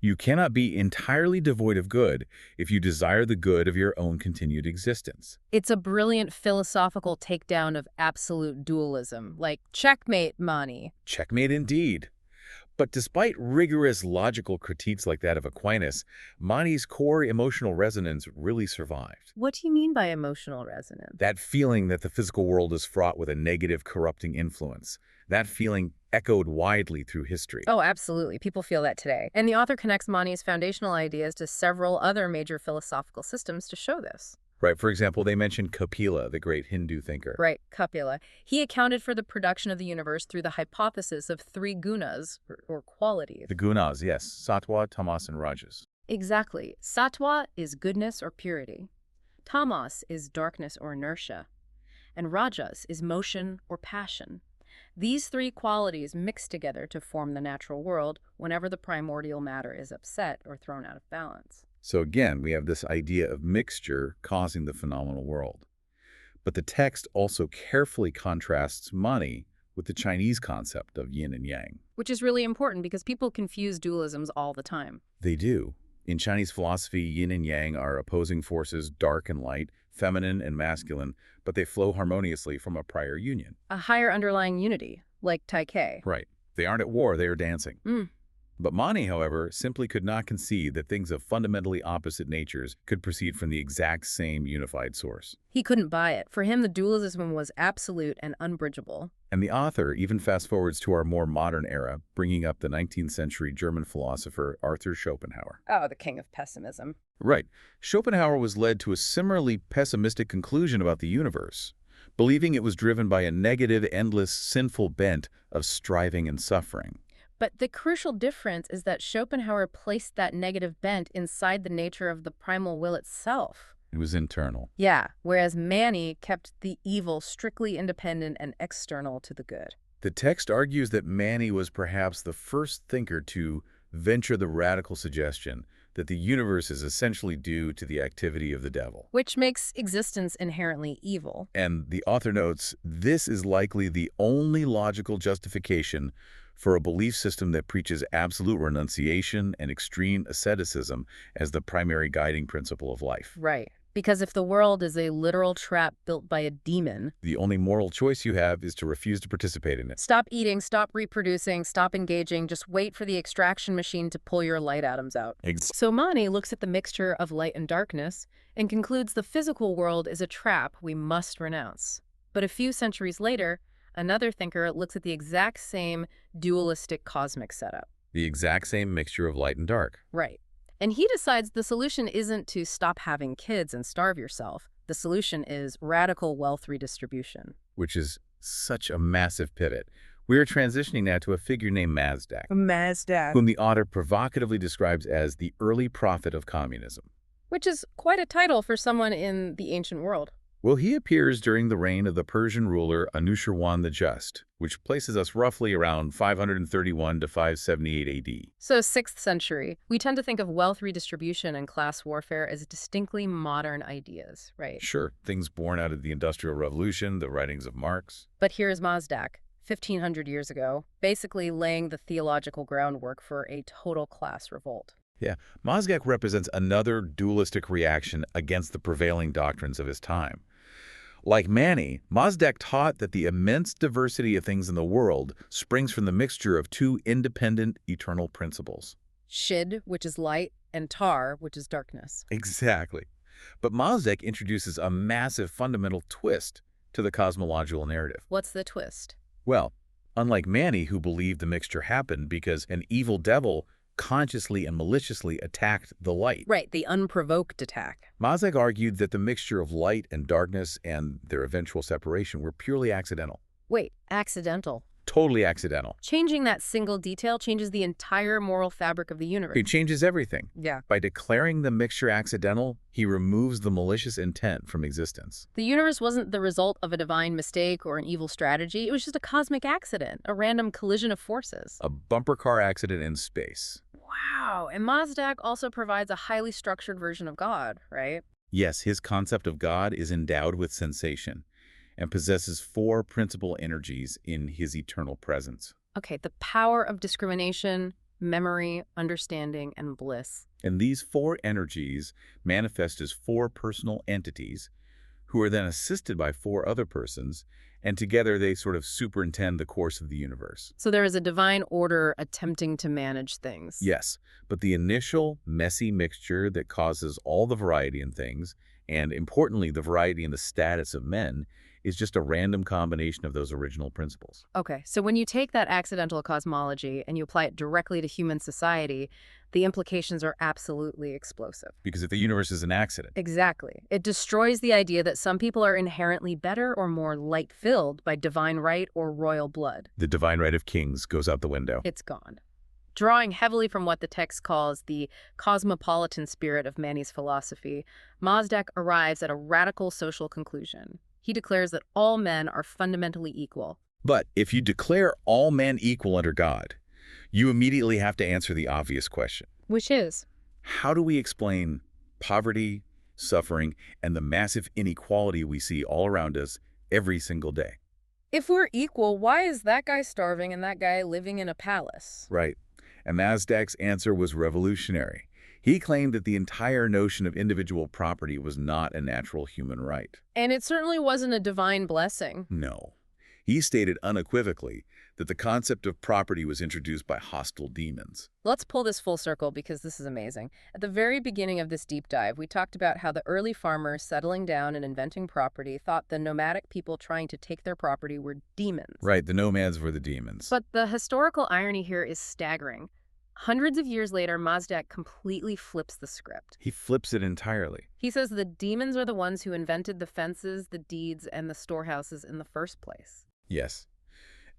Speaker 2: You cannot be entirely devoid of good if you desire the good of your own continued existence.
Speaker 1: It's a brilliant philosophical takedown of absolute dualism, like checkmate, Mani.
Speaker 2: Checkmate indeed. But despite rigorous logical critiques like that of Aquinas, Mani's core emotional resonance really survived.
Speaker 1: What do you mean by emotional resonance?
Speaker 2: That feeling that the physical world is fraught with a negative, corrupting influence. That feeling echoed widely through history.
Speaker 1: Oh, absolutely. People feel that today. And the author connects Mani's foundational ideas to several other major philosophical systems to show this.
Speaker 2: Right, for example, they mentioned Kapila, the great Hindu thinker.
Speaker 1: Right, Kapila. He accounted for the production of the universe through the hypothesis of three gunas, or qualities.
Speaker 2: The gunas, yes, sattva, tamas, and rajas.
Speaker 1: Exactly. Sattva is goodness or purity. Tamas is darkness or inertia. And rajas is motion or passion. These three qualities mix together to form the natural world whenever the primordial matter is upset or thrown out of balance.
Speaker 2: So again, we have this idea of mixture causing the phenomenal world. But the text also carefully contrasts Mani with the Chinese concept of yin and yang.
Speaker 1: Which is really important because people confuse dualisms all the time.
Speaker 2: They do. In Chinese philosophy, yin and yang are opposing forces, dark and light, feminine and masculine, but they flow harmoniously from a prior union.
Speaker 1: A higher underlying unity, like Tai Chi.
Speaker 2: Right. They aren't at war, they are dancing. But Mani, however, simply could not concede that things of fundamentally opposite natures could proceed from the exact same unified source.
Speaker 1: He couldn't buy it. For him, the dualism was absolute and unbridgeable.
Speaker 2: And the author even fast-forwards to our more modern era, bringing up the 19th century German philosopher Arthur Schopenhauer.
Speaker 1: Oh, the king of pessimism.
Speaker 2: Right. Schopenhauer was led to a similarly pessimistic conclusion about the universe, believing it was driven by a negative, endless, sinful bent of striving and suffering.
Speaker 1: But the crucial difference is that Schopenhauer placed that negative bent inside the nature of the primal will itself.
Speaker 2: It was internal.
Speaker 1: Yeah, whereas Mani kept the evil strictly independent and external to the good.
Speaker 2: The text argues that Mani was perhaps the first thinker to venture the radical suggestion that the universe is essentially due to the activity of the devil.
Speaker 1: Which makes existence inherently evil.
Speaker 2: And the author notes, this is likely the only logical justification for a belief system that preaches absolute renunciation and extreme asceticism as the primary guiding principle of life.
Speaker 1: Right. Because if the world is a literal trap built by a demon,
Speaker 2: the only moral choice you have is to refuse to participate in it.
Speaker 1: Stop eating, stop reproducing, stop engaging, just wait for the extraction machine to pull your light atoms out. So Mani looks at the mixture of light and darkness and concludes the physical world is a trap we must renounce. But a few centuries later, another thinker looks at the exact same dualistic cosmic setup.
Speaker 2: The exact same mixture of light and dark.
Speaker 1: Right. And he decides the solution isn't to stop having kids and starve yourself. The solution is radical wealth redistribution.
Speaker 2: Which is such a massive pivot. We are transitioning now to a figure named Mazdak, whom the author provocatively describes as the early prophet of communism.
Speaker 1: Which is quite a title for someone in the ancient world.
Speaker 2: Well, he appears during the reign of the Persian ruler Anushirwan the Just, which places us roughly around 531 to 578 AD.
Speaker 1: So 6th century. We tend to think of wealth redistribution and class warfare as distinctly modern ideas, right?
Speaker 2: Sure, things born out of the Industrial Revolution, the writings of Marx.
Speaker 1: But here's Mazdak, 1500 years ago, basically laying the theological groundwork for a total class revolt.
Speaker 2: Yeah, Mazdak represents another dualistic reaction against the prevailing doctrines of his time. Like Mani, Mazdak taught that the immense diversity of things in the world springs from the mixture of two independent eternal principles.
Speaker 1: Shid, which is light, and tar, which is darkness.
Speaker 2: Exactly. But Mazdak introduces a massive fundamental twist to the cosmological narrative.
Speaker 1: What's the twist?
Speaker 2: Well, unlike Mani, who believed the mixture happened because an evil devil consciously and maliciously attacked the light.
Speaker 1: Right, the unprovoked attack.
Speaker 2: Mazdak argued that the mixture of light and darkness and their eventual separation were purely accidental.
Speaker 1: Wait, accidental?
Speaker 2: Totally accidental.
Speaker 1: Changing that single detail changes the entire moral fabric of the universe.
Speaker 2: It changes everything.
Speaker 1: Yeah.
Speaker 2: By declaring the mixture accidental, he removes the malicious intent from existence.
Speaker 1: The universe wasn't the result of a divine mistake or an evil strategy. It was just a cosmic accident, a random collision of forces.
Speaker 2: A bumper car accident in space.
Speaker 1: Wow. And Mazdak also provides a highly structured version of God, right?
Speaker 2: Yes, his concept of God is endowed with sensation and possesses four principal energies in his eternal presence.
Speaker 1: Okay, the power of discrimination, memory, understanding, and bliss.
Speaker 2: And these four energies manifest as four personal entities who are then assisted by four other persons, and together they sort of superintend the course of the universe.
Speaker 1: So there is a divine order attempting to manage things.
Speaker 2: Yes, but the initial messy mixture that causes all the variety in things, and importantly the variety in the status of men, is just a random combination of those original principles.
Speaker 1: Okay, so when you take that accidental cosmology and you apply it directly to human society, the implications are absolutely explosive.
Speaker 2: Because if the universe is an accident,
Speaker 1: Exactly. It destroys the idea that some people are inherently better or more light-filled by divine right or royal blood.
Speaker 2: the divine right of kings goes out the window.
Speaker 1: It's gone. Drawing heavily from what the text calls the cosmopolitan spirit of Mani's philosophy, Mazdak arrives at a radical social conclusion. He declares that all men are fundamentally equal.
Speaker 2: But if you declare all men equal under God, you immediately have to answer the obvious question.
Speaker 1: Which is?
Speaker 2: How do we explain poverty, suffering, and the massive inequality we see all around us every single day?
Speaker 1: If we're equal, why is that guy starving and that guy living in a palace?
Speaker 2: Right. And Mazdak's answer was revolutionary. He claimed that the entire notion of individual property was not a natural human right.
Speaker 1: And it certainly wasn't a divine blessing.
Speaker 2: No. He stated unequivocally that the concept of property was introduced by hostile demons.
Speaker 1: Let's pull this full circle because this is amazing. At the very beginning of this deep dive, we talked about how the early farmers settling down and inventing property thought the nomadic people trying to take their property were demons.
Speaker 2: Right, the nomads were the demons.
Speaker 1: But the historical irony here is staggering. Hundreds of years later, Mazdak completely flips the script.
Speaker 2: He flips it entirely.
Speaker 1: He says the demons are the ones who invented the fences, the deeds, and the storehouses in the first place.
Speaker 2: Yes.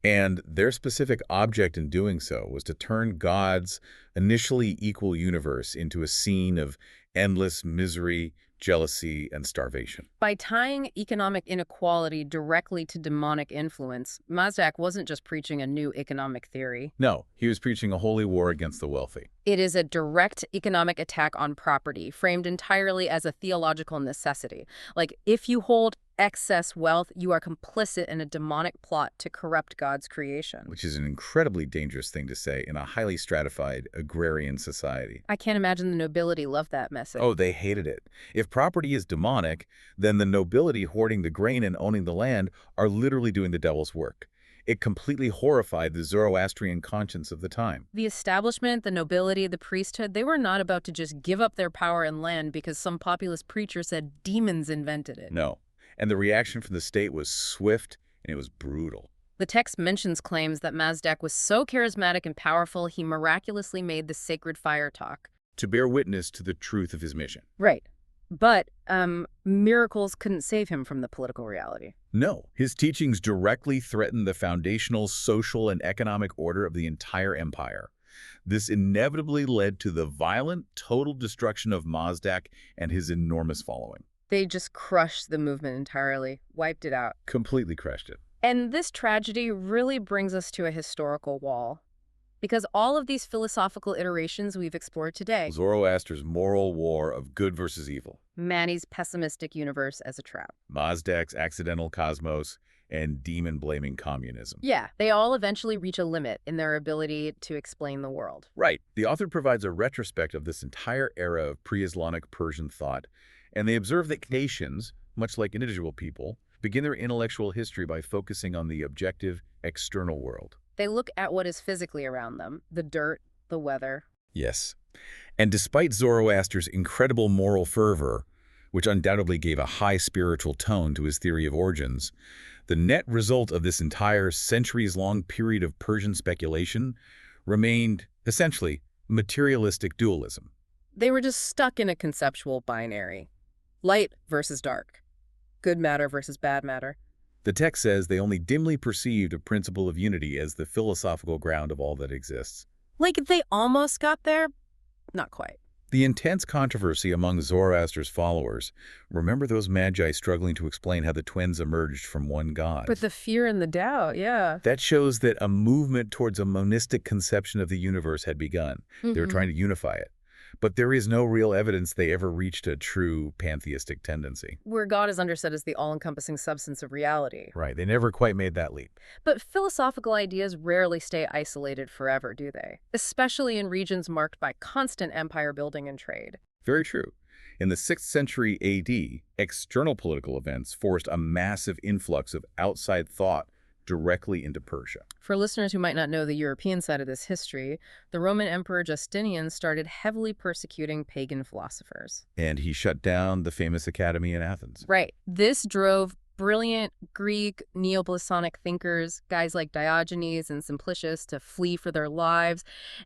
Speaker 2: And their specific object in doing so was to turn God's initially equal universe into a scene of endless misery, jealousy, and starvation.
Speaker 1: By tying economic inequality directly to demonic influence, Mazdak wasn't just preaching a new economic theory.
Speaker 2: No, he was preaching a holy war against the wealthy.
Speaker 1: It is a direct economic attack on property, framed entirely as a theological necessity. Like, if you hold excess wealth, you are complicit in a demonic plot to corrupt God's creation.
Speaker 2: Which is an incredibly dangerous thing to say in a highly stratified agrarian society.
Speaker 1: I can't imagine the nobility loved that message.
Speaker 2: Oh, they hated it. If property is demonic, then the nobility hoarding the grain and owning the land are literally doing the devil's work. It completely horrified the Zoroastrian conscience of the time.
Speaker 1: The establishment, the nobility, the priesthood, they were not about to just give up their power and land because some populist preacher said demons invented it.
Speaker 2: No. And the reaction from the state was swift and it was brutal.
Speaker 1: The text mentions claims that Mazdak was so charismatic and powerful he miraculously made the sacred fire talk.
Speaker 2: To bear witness to the truth of his mission.
Speaker 1: Right. But miracles couldn't save him from the political reality.
Speaker 2: No, his teachings directly threatened the foundational social and economic order of the entire empire. This inevitably led to the violent, total destruction of Mazdak and his enormous following.
Speaker 1: They just crushed the movement entirely, wiped it out.
Speaker 2: Completely crushed it.
Speaker 1: And this tragedy really brings us to a historical wall. Because all of these philosophical iterations we've explored today,
Speaker 2: Zoroaster's moral war of good versus evil,
Speaker 1: Mani's pessimistic universe as a trap,
Speaker 2: Mazdak's accidental cosmos, and demon-blaming communism.
Speaker 1: yeah, they all eventually reach a limit in their ability to explain the world.
Speaker 2: Right. The author provides a retrospect of this entire era of pre-Islamic Persian thought, and they observe that nations, much like individual people, begin their intellectual history by focusing on the objective, external world.
Speaker 1: They look at what is physically around them, the dirt, the weather.
Speaker 2: Yes. And despite Zoroaster's incredible moral fervor, which undoubtedly gave a high spiritual tone to his theory of origins, the net result of this entire centuries-long period of Persian speculation remained, essentially, materialistic dualism.
Speaker 1: They were just stuck in a conceptual binary. Light versus dark. Good matter versus bad matter.
Speaker 2: The text says they only dimly perceived a principle of unity as the philosophical ground of all that exists.
Speaker 1: Like, they almost got there, not quite.
Speaker 2: The intense controversy among Zoroaster's followers, remember those magi struggling to explain how the twins emerged from one god?
Speaker 1: But the fear and the doubt, yeah.
Speaker 2: That shows that a movement towards a monistic conception of the universe had begun. They were trying to unify it. but there is no real evidence they ever reached a true pantheistic tendency.
Speaker 1: Where God is understood as the all-encompassing substance of reality.
Speaker 2: Right, they never quite made that leap.
Speaker 1: But philosophical ideas rarely stay isolated forever, do they? Especially in regions marked by constant empire building and trade.
Speaker 2: Very true. In the 6th century AD, external political events forced a massive influx of outside thought directly into Persia.
Speaker 1: For listeners who might not know the European side of this history, the Roman Emperor Justinian started heavily persecuting pagan philosophers.
Speaker 2: And he shut down the famous academy in Athens.
Speaker 1: Right. This drove brilliant Greek Neo-Platonic thinkers, guys like Diogenes and Simplicius, to flee for their lives,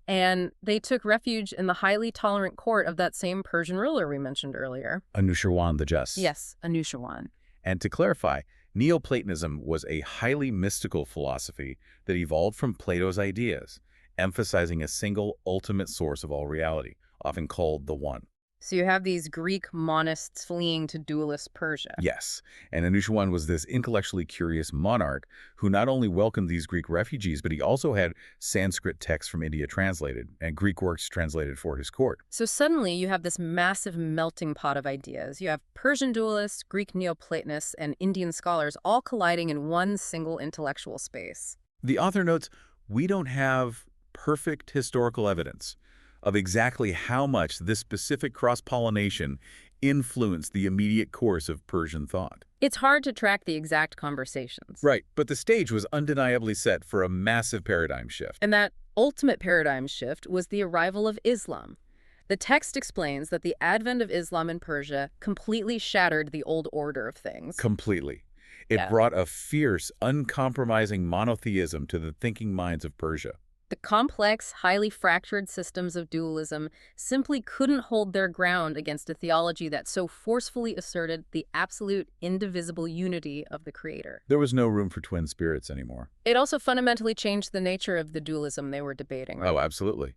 Speaker 1: and they took refuge in the highly tolerant court of that same Persian ruler we mentioned earlier.
Speaker 2: Anushirwan the Just.
Speaker 1: Yes, Anushirwan.
Speaker 2: And to clarify, Neoplatonism was a highly mystical philosophy that evolved from Plato's ideas, emphasizing a single ultimate source of all reality, often called the One.
Speaker 1: So you have these Greek monists fleeing to dualist Persia.
Speaker 2: Yes, and Anushirwan was this intellectually curious monarch who not only welcomed these Greek refugees, but he also had Sanskrit texts from India translated and Greek works translated for his court.
Speaker 1: So suddenly you have this massive melting pot of ideas. You have Persian dualists, Greek Neoplatonists, and Indian scholars all colliding in one single intellectual space.
Speaker 2: The author notes, we don't have perfect historical evidence of exactly how much this specific cross-pollination influenced the immediate course of Persian thought.
Speaker 1: It's hard to track the exact conversations.
Speaker 2: Right, but the stage was undeniably set for a massive paradigm shift.
Speaker 1: And that ultimate paradigm shift was the arrival of Islam. The text explains that the advent of Islam in Persia completely shattered the old order of things.
Speaker 2: Completely. It brought a fierce, uncompromising monotheism to the thinking minds of Persia.
Speaker 1: The complex, highly fractured systems of dualism simply couldn't hold their ground against a theology that so forcefully asserted the absolute, indivisible unity of the Creator.
Speaker 2: There was no room for twin spirits anymore.
Speaker 1: It also fundamentally changed the nature of the dualism they were debating. Right?
Speaker 2: Oh, absolutely.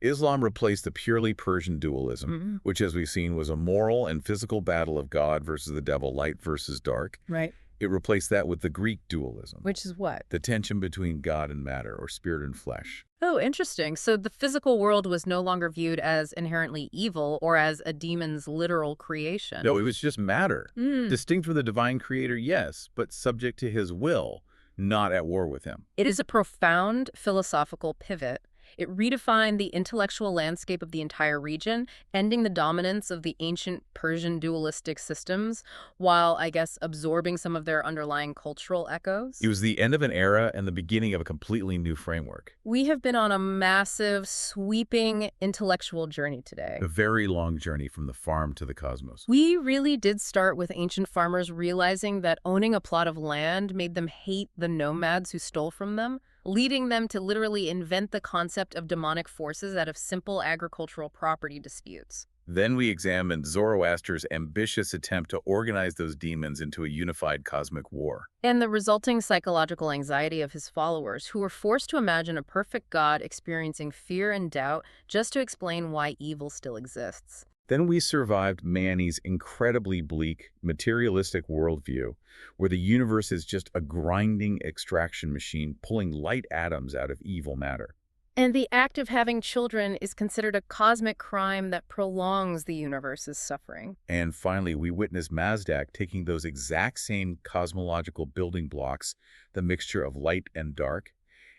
Speaker 2: Islam replaced the purely Persian dualism, which, as we've seen, was a moral and physical battle of God versus the devil, light versus dark.
Speaker 1: Right.
Speaker 2: It replaced that with the Greek dualism.
Speaker 1: Which is what?
Speaker 2: The tension between God and matter, or spirit and flesh.
Speaker 1: Oh, interesting. So the physical world was no longer viewed as inherently evil or as a demon's literal creation.
Speaker 2: No, it was just matter. Distinct from the divine creator, yes, but subject to his will, not at war with him.
Speaker 1: It is a profound philosophical pivot. It redefined the intellectual landscape of the entire region, ending the dominance of the ancient Persian dualistic systems, while, I guess, absorbing some of their underlying cultural echoes.
Speaker 2: It was the end of an era and the beginning of a completely new framework.
Speaker 1: We have been on a massive, sweeping intellectual journey today.
Speaker 2: A very long journey from the farm to the cosmos.
Speaker 1: We really did start with ancient farmers realizing that owning a plot of land made them hate the nomads who stole from them, leading them to literally invent the concept of demonic forces out of simple agricultural property disputes.
Speaker 2: Then we examined Zoroaster's ambitious attempt to organize those demons into a unified cosmic war.
Speaker 1: And the resulting psychological anxiety of his followers, who were forced to imagine a perfect God experiencing fear and doubt just to explain why evil still exists.
Speaker 2: Then we survived Mani's incredibly bleak, materialistic worldview, where the universe is just a grinding extraction machine pulling light atoms out of evil matter.
Speaker 1: And the act of having children is considered a cosmic crime that prolongs the universe's suffering.
Speaker 2: And finally, we witnessed Mazdak taking those exact same cosmological building blocks, the mixture of light and dark,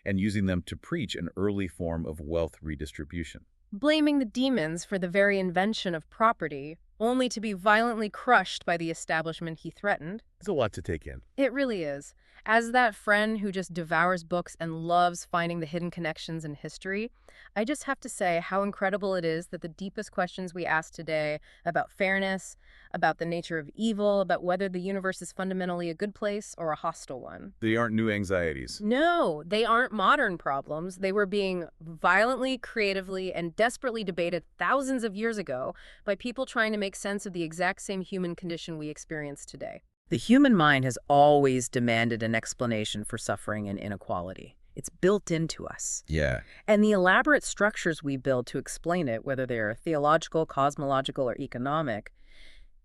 Speaker 2: and using them to preach an early form of wealth redistribution.
Speaker 1: Blaming the demons for the very invention of property, only to be violently crushed by the establishment he threatened.
Speaker 2: It's a lot to take in.
Speaker 1: It really is. As that friend who just devours books and loves finding the hidden connections in history, I just have to say how incredible it is that the deepest questions we ask today about fairness, about the nature of evil, about whether the universe is fundamentally a good place or a hostile one.
Speaker 2: They aren't new anxieties.
Speaker 1: No, they aren't modern problems. They were being violently, creatively, and desperately debated thousands of years ago by people trying to make sense of the exact same human condition we experience today. The human mind has always demanded an explanation for suffering and inequality. It's built into us.
Speaker 2: Yeah.
Speaker 1: And the elaborate structures we build to explain it, whether they're theological, cosmological, or economic,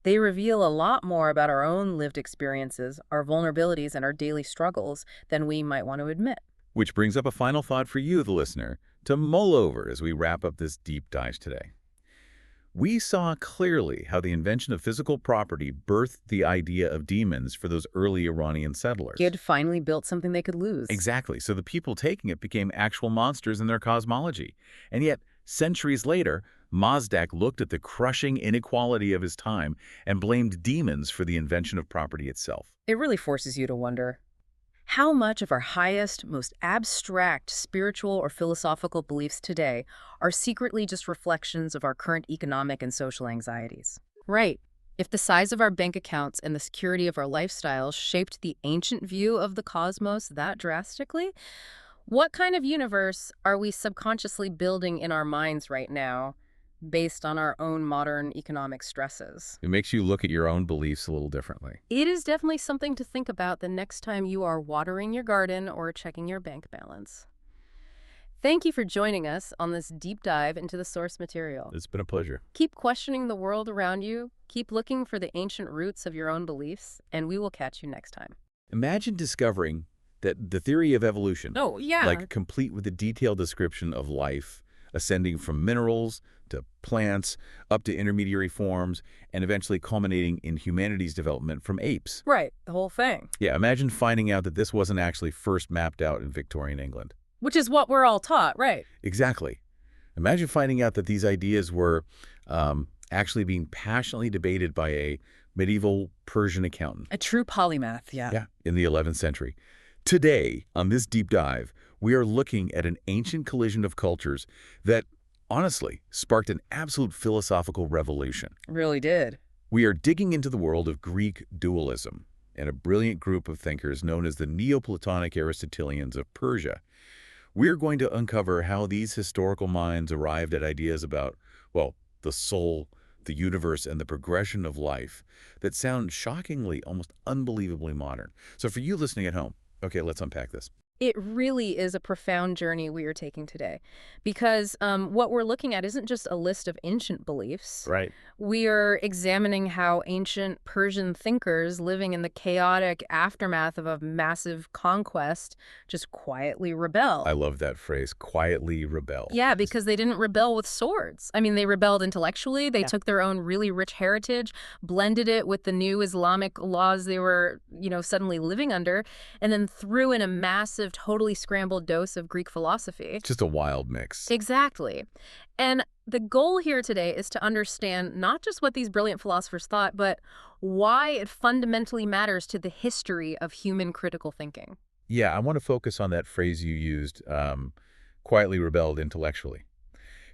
Speaker 1: they reveal a lot more about our own lived experiences, our vulnerabilities, and our daily struggles than we might want to admit.
Speaker 2: Which brings up a final thought for you, the listener, to mull over as we wrap up this deep dive today. we saw clearly how the invention of physical property birthed the idea of demons for those early Iranian settlers.
Speaker 1: He had finally built something they could lose.
Speaker 2: Exactly. So the people taking it became actual monsters in their cosmology. And yet, centuries later, Mazdak looked at the crushing inequality of his time and blamed demons for the invention of property itself.
Speaker 1: It really forces you to wonder, how much of our highest, most abstract spiritual or philosophical beliefs today are secretly just reflections of our current economic and social anxieties? Right. If the size of our bank accounts and the security of our lifestyles shaped the ancient view of the cosmos that drastically, what kind of universe are we subconsciously building in our minds right now based on our own modern economic stresses?
Speaker 2: It makes you look at your own beliefs a little differently.
Speaker 1: It is definitely something to think about the next time you are watering your garden or checking your bank balance. Thank you for joining us on this deep dive into the source material.
Speaker 2: It's been a pleasure.
Speaker 1: Keep questioning the world around you, keep looking for the ancient roots of your own beliefs, and we will catch you next time.
Speaker 2: Imagine discovering that the theory of evolution, like complete with a detailed description of life, ascending from minerals to plants, up to intermediary forms, and eventually culminating in humanity's development from apes.
Speaker 1: Right, the whole thing.
Speaker 2: Yeah, imagine finding out that this wasn't actually first mapped out in Victorian England.
Speaker 1: Which is what we're all taught, right?
Speaker 2: Exactly. Imagine finding out that these ideas were actually being passionately debated by a medieval Persian accountant.
Speaker 1: A true polymath, yeah.
Speaker 2: Yeah, in the 11th century. Today, on this deep dive, we are looking at an ancient collision of cultures that, honestly, sparked an absolute philosophical revolution.
Speaker 1: Really did.
Speaker 2: We are digging into the world of Greek dualism and a brilliant group of thinkers known as the Neo-Platonic Aristotelians of Persia. We're going to uncover how these historical minds arrived at ideas about, well, the soul, the universe, and the progression of life that sound shockingly, almost unbelievably modern. So for you listening at home, okay, let's unpack this.
Speaker 1: It really is a profound journey we are taking today, because what we're looking at isn't just a list of ancient beliefs.
Speaker 2: Right.
Speaker 1: We are examining how ancient Persian thinkers living in the chaotic aftermath of a massive conquest just quietly rebel.
Speaker 2: I love that phrase, quietly rebel.
Speaker 1: Yeah, because they didn't rebel with swords. I mean, they rebelled intellectually. They took their own really rich heritage, blended it with the new Islamic laws they were, suddenly living under, and then threw in a massive, totally scrambled dose of Greek philosophy.
Speaker 2: It's just a wild mix.
Speaker 1: Exactly. And the goal here today is to understand not just what these brilliant philosophers thought, but why it fundamentally matters to the history of human critical thinking.
Speaker 2: Yeah, I want to focus on that phrase you used, quietly rebelled intellectually.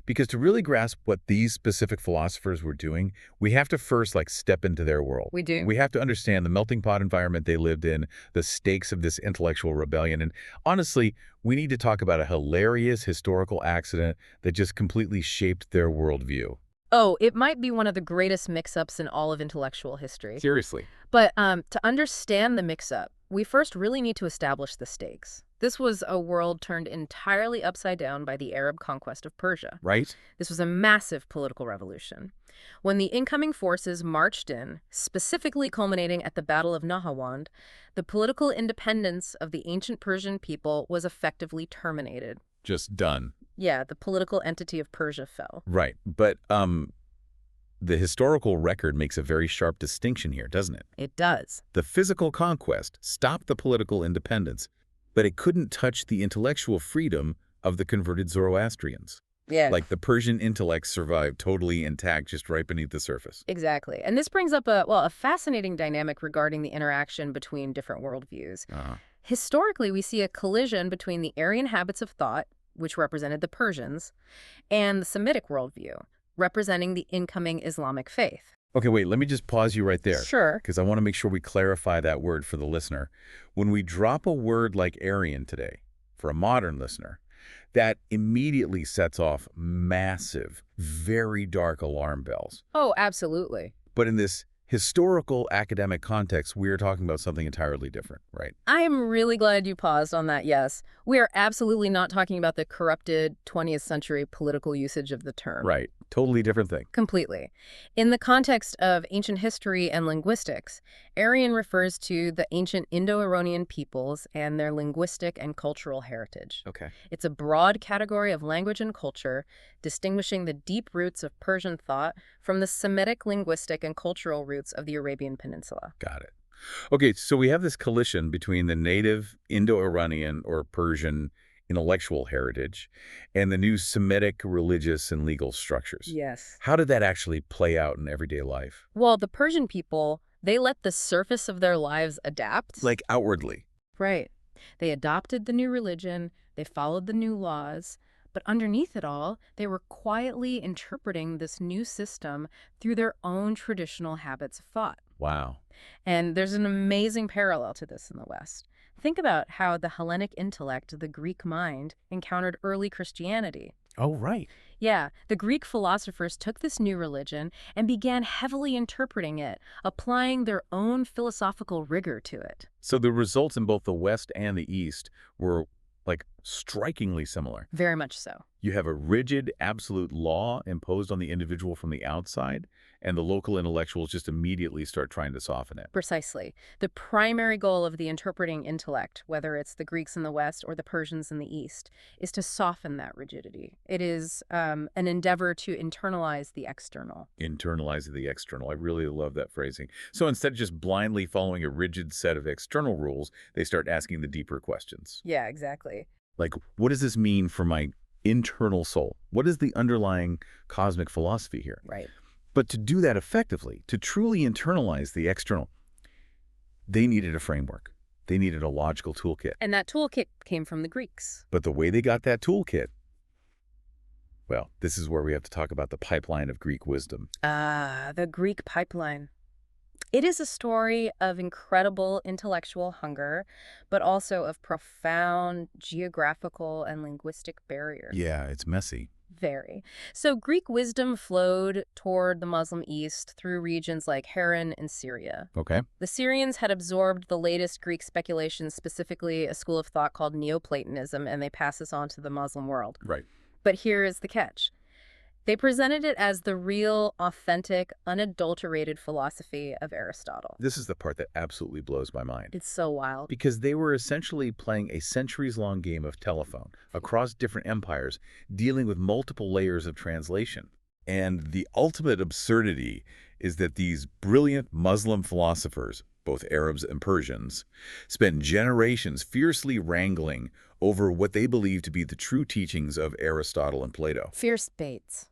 Speaker 2: Because to really grasp what these specific philosophers were doing, we have to first step into their world.
Speaker 1: We do.
Speaker 2: We have to understand the melting pot environment they lived in, the stakes of this intellectual rebellion. And honestly, we need to talk about a hilarious historical accident that just completely shaped their worldview.
Speaker 1: Oh, it might be one of the greatest mix-ups in all of intellectual history.
Speaker 2: Seriously.
Speaker 1: But to understand the mix-up, we first really need to establish the stakes. This was a world turned entirely upside down by the Arab conquest of Persia.
Speaker 2: Right?
Speaker 1: This was a massive political revolution. When the incoming forces marched in, specifically culminating at the Battle of Nahawand, the political independence of the ancient Persian people was effectively terminated.
Speaker 2: Just done.
Speaker 1: Yeah, the political entity of Persia fell.
Speaker 2: Right. But the historical record makes a very sharp distinction here, doesn't it?
Speaker 1: It does.
Speaker 2: The physical conquest stopped the political independence, but it couldn't touch the intellectual freedom of the converted Zoroastrians.
Speaker 1: Yeah.
Speaker 2: Like the Persian intellect survived totally intact just right beneath the surface.
Speaker 1: Exactly. And this brings up a fascinating dynamic regarding the interaction between different worldviews. Historically, we see a collision between the Aryan habits of thought, which represented the Persians, and the Semitic worldview, representing the incoming Islamic faith.
Speaker 2: Okay, wait, let me just pause you right there.
Speaker 1: Sure.
Speaker 2: Because I want to make sure we clarify that word for the listener. When we drop a word like Aryan today, for a modern listener, that immediately sets off massive, very dark alarm bells.
Speaker 1: Oh, absolutely.
Speaker 2: But in this historical academic context, we are talking about something entirely different, right?
Speaker 1: I am really glad you paused on that, yes. We are absolutely not talking about the corrupted 20th century political usage of the term.
Speaker 2: Right. Totally different thing.
Speaker 1: Completely. In the context of ancient history and linguistics, Aryan refers to the ancient Indo-Iranian peoples and their linguistic and cultural heritage.
Speaker 2: Okay.
Speaker 1: It's a broad category of language and culture, distinguishing the deep roots of Persian thought from the Semitic linguistic and cultural roots of the Arabian Peninsula.
Speaker 2: Got it. Okay, so we have this collision between the native Indo-Iranian or Persian intellectual heritage and the new Semitic religious and legal structures.
Speaker 1: Yes.
Speaker 2: How did that actually play out in everyday life?
Speaker 1: Well, the Persian people, they let the surface of their lives adapt.
Speaker 2: Like outwardly.
Speaker 1: Right. They adopted the new religion, they followed the new laws, but underneath it all, they were quietly interpreting this new system through their own traditional habits of thought.
Speaker 2: Wow.
Speaker 1: And there's an amazing parallel to this in the West. Think about how the Hellenic intellect, the Greek mind, encountered early Christianity.
Speaker 2: Oh, right.
Speaker 1: Yeah, the Greek philosophers took this new religion and began heavily interpreting it, applying their own philosophical rigor to it.
Speaker 2: So the results in both the West and the East were, like, strikingly similar.
Speaker 1: Very much so.
Speaker 2: You have a rigid, absolute law imposed on the individual from the outside, and the local intellectuals just immediately start trying to soften it.
Speaker 1: Precisely. The primary goal of the interpreting intellect, whether it's the Greeks in the West or the Persians in the East, is to soften that rigidity. It is an endeavor to internalize the external.
Speaker 2: Internalize the external. I really love that phrasing. So instead of just blindly following a rigid set of external rules, they start asking the deeper questions.
Speaker 1: Yeah, exactly.
Speaker 2: Like, what does this mean for my internal soul? What is the underlying cosmic philosophy here?
Speaker 1: Right.
Speaker 2: But to do that effectively, to truly internalize the external, they needed a framework. They needed a logical toolkit.
Speaker 1: And that toolkit came from the Greeks.
Speaker 2: But the way they got that toolkit, well, this is where we have to talk about the pipeline of Greek wisdom.
Speaker 1: Ah, the Greek pipeline. It is a story of incredible intellectual hunger, but also of profound geographical and linguistic barriers.
Speaker 2: Yeah, it's messy.
Speaker 1: Very. So Greek wisdom flowed toward the Muslim East through regions like Haran and Syria.
Speaker 2: Okay.
Speaker 1: The Syrians had absorbed the latest Greek speculations, specifically a school of thought called Neo-Platonism, and they passed this on to the Muslim world.
Speaker 2: Right.
Speaker 1: But here is the catch. They presented it as the real, authentic, unadulterated philosophy of Aristotle.
Speaker 2: This is the part that absolutely blows my mind.
Speaker 1: It's so wild.
Speaker 2: Because they were essentially playing a centuries-long game of telephone across different empires, dealing with multiple layers of translation. And the ultimate absurdity is that these brilliant Muslim philosophers, both Arabs and Persians, spent generations fiercely wrangling over what they believed to be the true teachings of Aristotle and Plato.
Speaker 1: Fierce debates.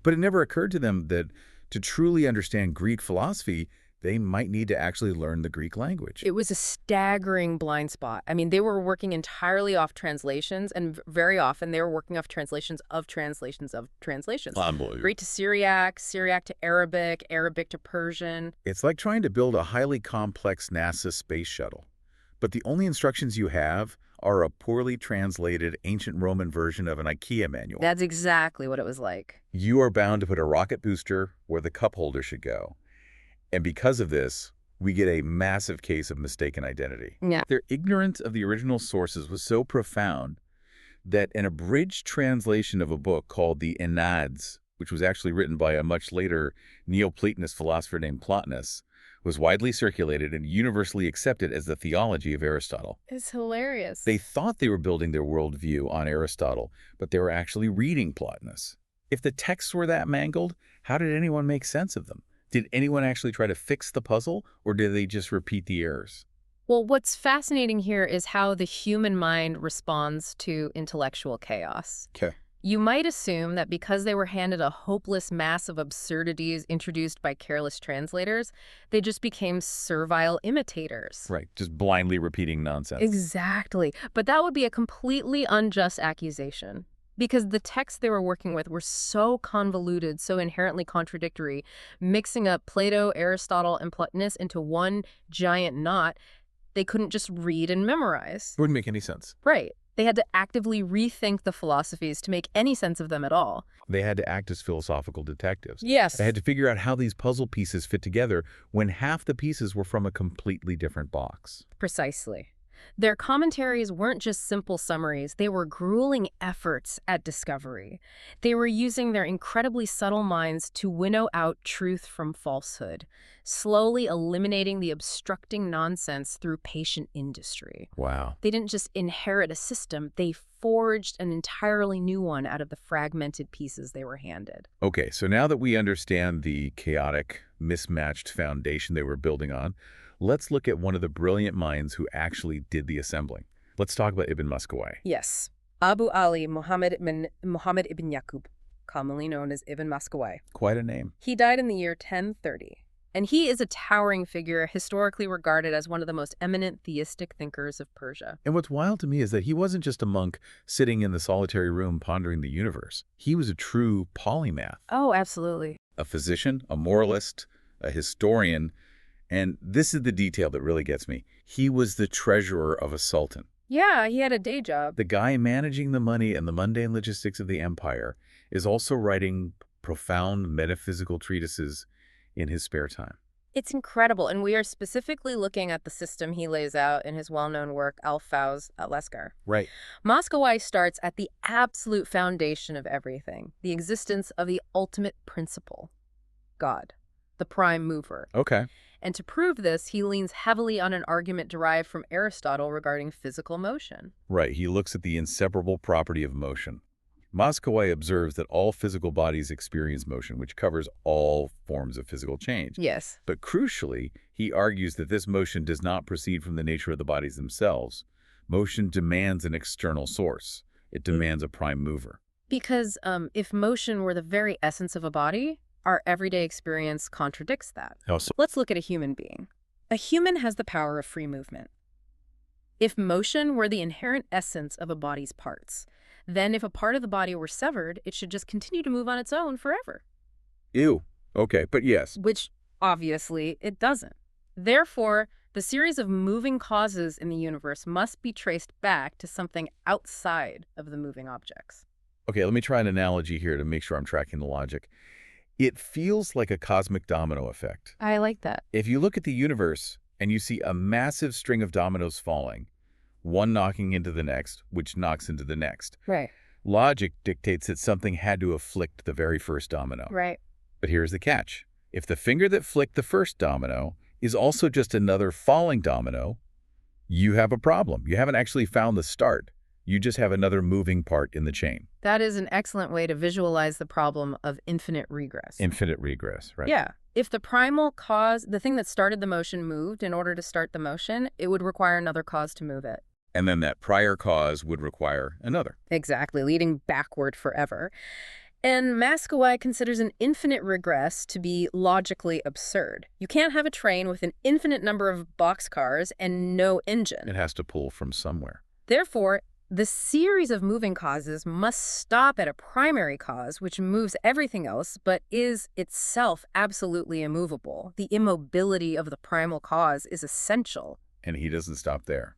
Speaker 2: But it never occurred to them that to truly understand Greek philosophy, they might need to actually learn the Greek language.
Speaker 1: It was a staggering blind spot. I mean, they were working entirely off translations, and very often they were working off translations of translations of translations.
Speaker 2: Unbelievable.
Speaker 1: Greek to Syriac, Syriac to Arabic, Arabic to Persian.
Speaker 2: It's like trying to build a highly complex NASA space shuttle. But the only instructions you have are a poorly translated ancient Roman version of an IKEA manual.
Speaker 1: That's exactly what it was like.
Speaker 2: You are bound to put a rocket booster where the cup holder should go. And because of this, we get a massive case of mistaken identity.
Speaker 1: Yeah.
Speaker 2: Their ignorance of the original sources was so profound that an abridged translation of a book called the Enneads, which was actually written by a much later Neoplatonist philosopher named Plotinus, was widely circulated and universally accepted as the theology of Aristotle.
Speaker 1: It's hilarious.
Speaker 2: They thought they were building their worldview on Aristotle, but they were actually reading Plotinus. If the texts were that mangled, how did anyone make sense of them? Did anyone actually try to fix the puzzle, or did they just repeat the errors?
Speaker 1: Well, what's fascinating here is how the human mind responds to intellectual chaos.
Speaker 2: Okay.
Speaker 1: You might assume that because they were handed a hopeless mass of absurdities introduced by careless translators, they just became servile imitators.
Speaker 2: Right, just blindly repeating nonsense.
Speaker 1: Exactly. But that would be a completely unjust accusation. Because the texts they were working with were so convoluted, so inherently contradictory, mixing up Plato, Aristotle, and Plotinus into one giant knot, they couldn't just read and memorize.
Speaker 2: Wouldn't make any sense.
Speaker 1: Right. They had to actively rethink the philosophies to make any sense of them at all.
Speaker 2: They had to act as philosophical detectives.
Speaker 1: Yes.
Speaker 2: They had to figure out how these puzzle pieces fit together when half the pieces were from a completely different box.
Speaker 1: Precisely. Their commentaries weren't just simple summaries, they were grueling efforts at discovery. They were using their incredibly subtle minds to winnow out truth from falsehood, slowly eliminating the obstructing nonsense through patient industry.
Speaker 2: Wow.
Speaker 1: They didn't just inherit a system, they forged an entirely new one out of the fragmented pieces they were handed.
Speaker 2: Okay, so now that we understand the chaotic, mismatched foundation they were building on, let's look at one of the brilliant minds who actually did the assembling. Let's talk about Ibn Maskawaih.
Speaker 1: Yes, Abu Ali Muhammad ibn Yaqub, commonly known as Ibn Maskawaih.
Speaker 2: Quite a name.
Speaker 1: He died in the year 1030, and he is a towering figure historically regarded as one of the most eminent theistic thinkers of Persia.
Speaker 2: And what's wild to me is that he wasn't just a monk sitting in the solitary room pondering the universe. He was a true polymath.
Speaker 1: Oh, absolutely.
Speaker 2: A physician, a moralist, a historian, and this is the detail that really gets me. He was the treasurer of a sultan.
Speaker 1: Yeah, he had a day job.
Speaker 2: The guy managing the money and the mundane logistics of the empire is also writing profound metaphysical treatises in his spare time.
Speaker 1: It's incredible, and we are specifically looking at the system he lays out in his well-known work, Al-Fawz al-Leskar.
Speaker 2: Right.
Speaker 1: Maskawaih starts at the absolute foundation of everything, the existence of the ultimate principle, God, the prime mover.
Speaker 2: Okay.
Speaker 1: And to prove this, he leans heavily on an argument derived from Aristotle regarding physical motion.
Speaker 2: Right. He looks at the inseparable property of motion. Maskawaih observes that all physical bodies experience motion, which covers all forms of physical change.
Speaker 1: Yes.
Speaker 2: But crucially, he argues that this motion does not proceed from the nature of the bodies themselves. Motion demands an external source. It demands a prime mover.
Speaker 1: Because if motion were the very essence of a body, our everyday experience contradicts that.
Speaker 2: How so?
Speaker 1: Let's look at a human being. A human has the power of free movement. If motion were the inherent essence of a body's parts, then if a part of the body were severed, it should just continue to move on its own forever.
Speaker 2: Ew. Okay, but yes.
Speaker 1: Which, obviously, it doesn't. Therefore, the series of moving causes in the universe must be traced back to something outside of the moving objects.
Speaker 2: Okay, let me try an analogy here to make sure I'm tracking the logic. It feels like a cosmic domino effect.
Speaker 1: I like that.
Speaker 2: If you look at the universe and you see a massive string of dominoes falling, one knocking into the next, which knocks into the next.
Speaker 1: Right.
Speaker 2: Logic dictates that something had to have flicked the very first domino.
Speaker 1: Right.
Speaker 2: But here's the catch. If the finger that flicked the first domino is also just another falling domino, you have a problem. You haven't actually found the start. You just have another moving part in the chain.
Speaker 1: That is an excellent way to visualize the problem of infinite regress.
Speaker 2: Infinite regress, right?
Speaker 1: Yeah. If the primal cause, the thing that started the motion, moved in order to start the motion, it would require another cause to move it.
Speaker 2: And then that prior cause would require another.
Speaker 1: Exactly, leading backward forever. And Maskawaih considers an infinite regress to be logically absurd. You can't have a train with an infinite number of boxcars and no engine.
Speaker 2: It has to pull from somewhere.
Speaker 1: Therefore, the series of moving causes must stop at a primary cause, which moves everything else, but is itself absolutely immovable. The immobility of the primal cause is essential.
Speaker 2: And he doesn't stop there.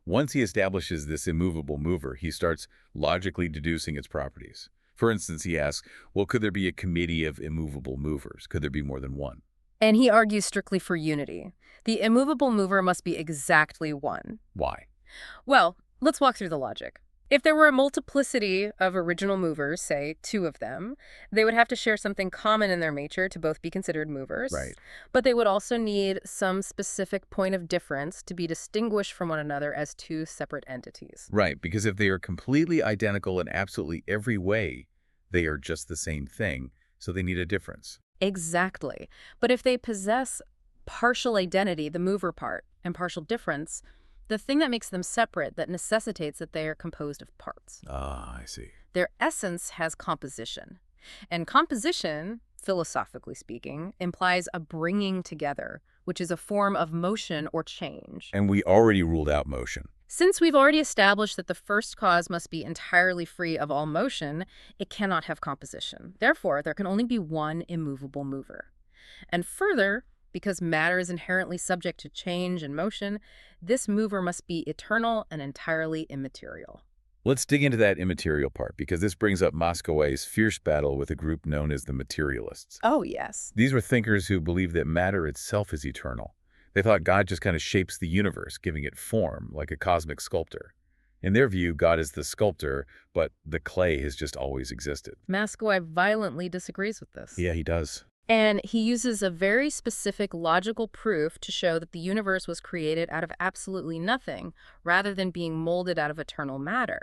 Speaker 2: Once he establishes this immovable mover, he starts logically deducing its properties. For instance, he asks, well, could there be a committee of immovable movers? Could there be more than one?
Speaker 1: And he argues strictly for unity. The immovable mover must be exactly one.
Speaker 2: Why?
Speaker 1: Well, let's walk through the logic. If there were a multiplicity of original movers, say 2 of them, they would have to share something common in their nature to both be considered movers.
Speaker 2: Right.
Speaker 1: But they would also need some specific point of difference to be distinguished from one another as 2 separate entities.
Speaker 2: Right, because if they are completely identical in absolutely every way, they are just the same thing, so they need a difference.
Speaker 1: Exactly. But if they possess partial identity, the mover part, and partial difference, the thing that makes them separate, that necessitates that they are composed of parts.
Speaker 2: Ah, I see.
Speaker 1: Their essence has composition. And composition, philosophically speaking, implies a bringing together, which is a form of motion or change.
Speaker 2: And we already ruled out motion.
Speaker 1: Since we've already established that the first cause must be entirely free of all motion, it cannot have composition. Therefore, there can only be one immovable mover. And further, because matter is inherently subject to change and motion, this mover must be eternal and entirely immaterial.
Speaker 2: Let's dig into that immaterial part, because this brings up Maskawaih's fierce battle with a group known as the materialists.
Speaker 1: Oh, yes.
Speaker 2: These were thinkers who believed that matter itself is eternal. They thought God just kind of shapes the universe, giving it form, like a cosmic sculptor. In their view, God is the sculptor, but the clay has just always existed.
Speaker 1: Maskawaih violently disagrees with this.
Speaker 2: Yeah, he does.
Speaker 1: And he uses a very specific logical proof to show that the universe was created out of absolutely nothing, rather than being molded out of eternal matter.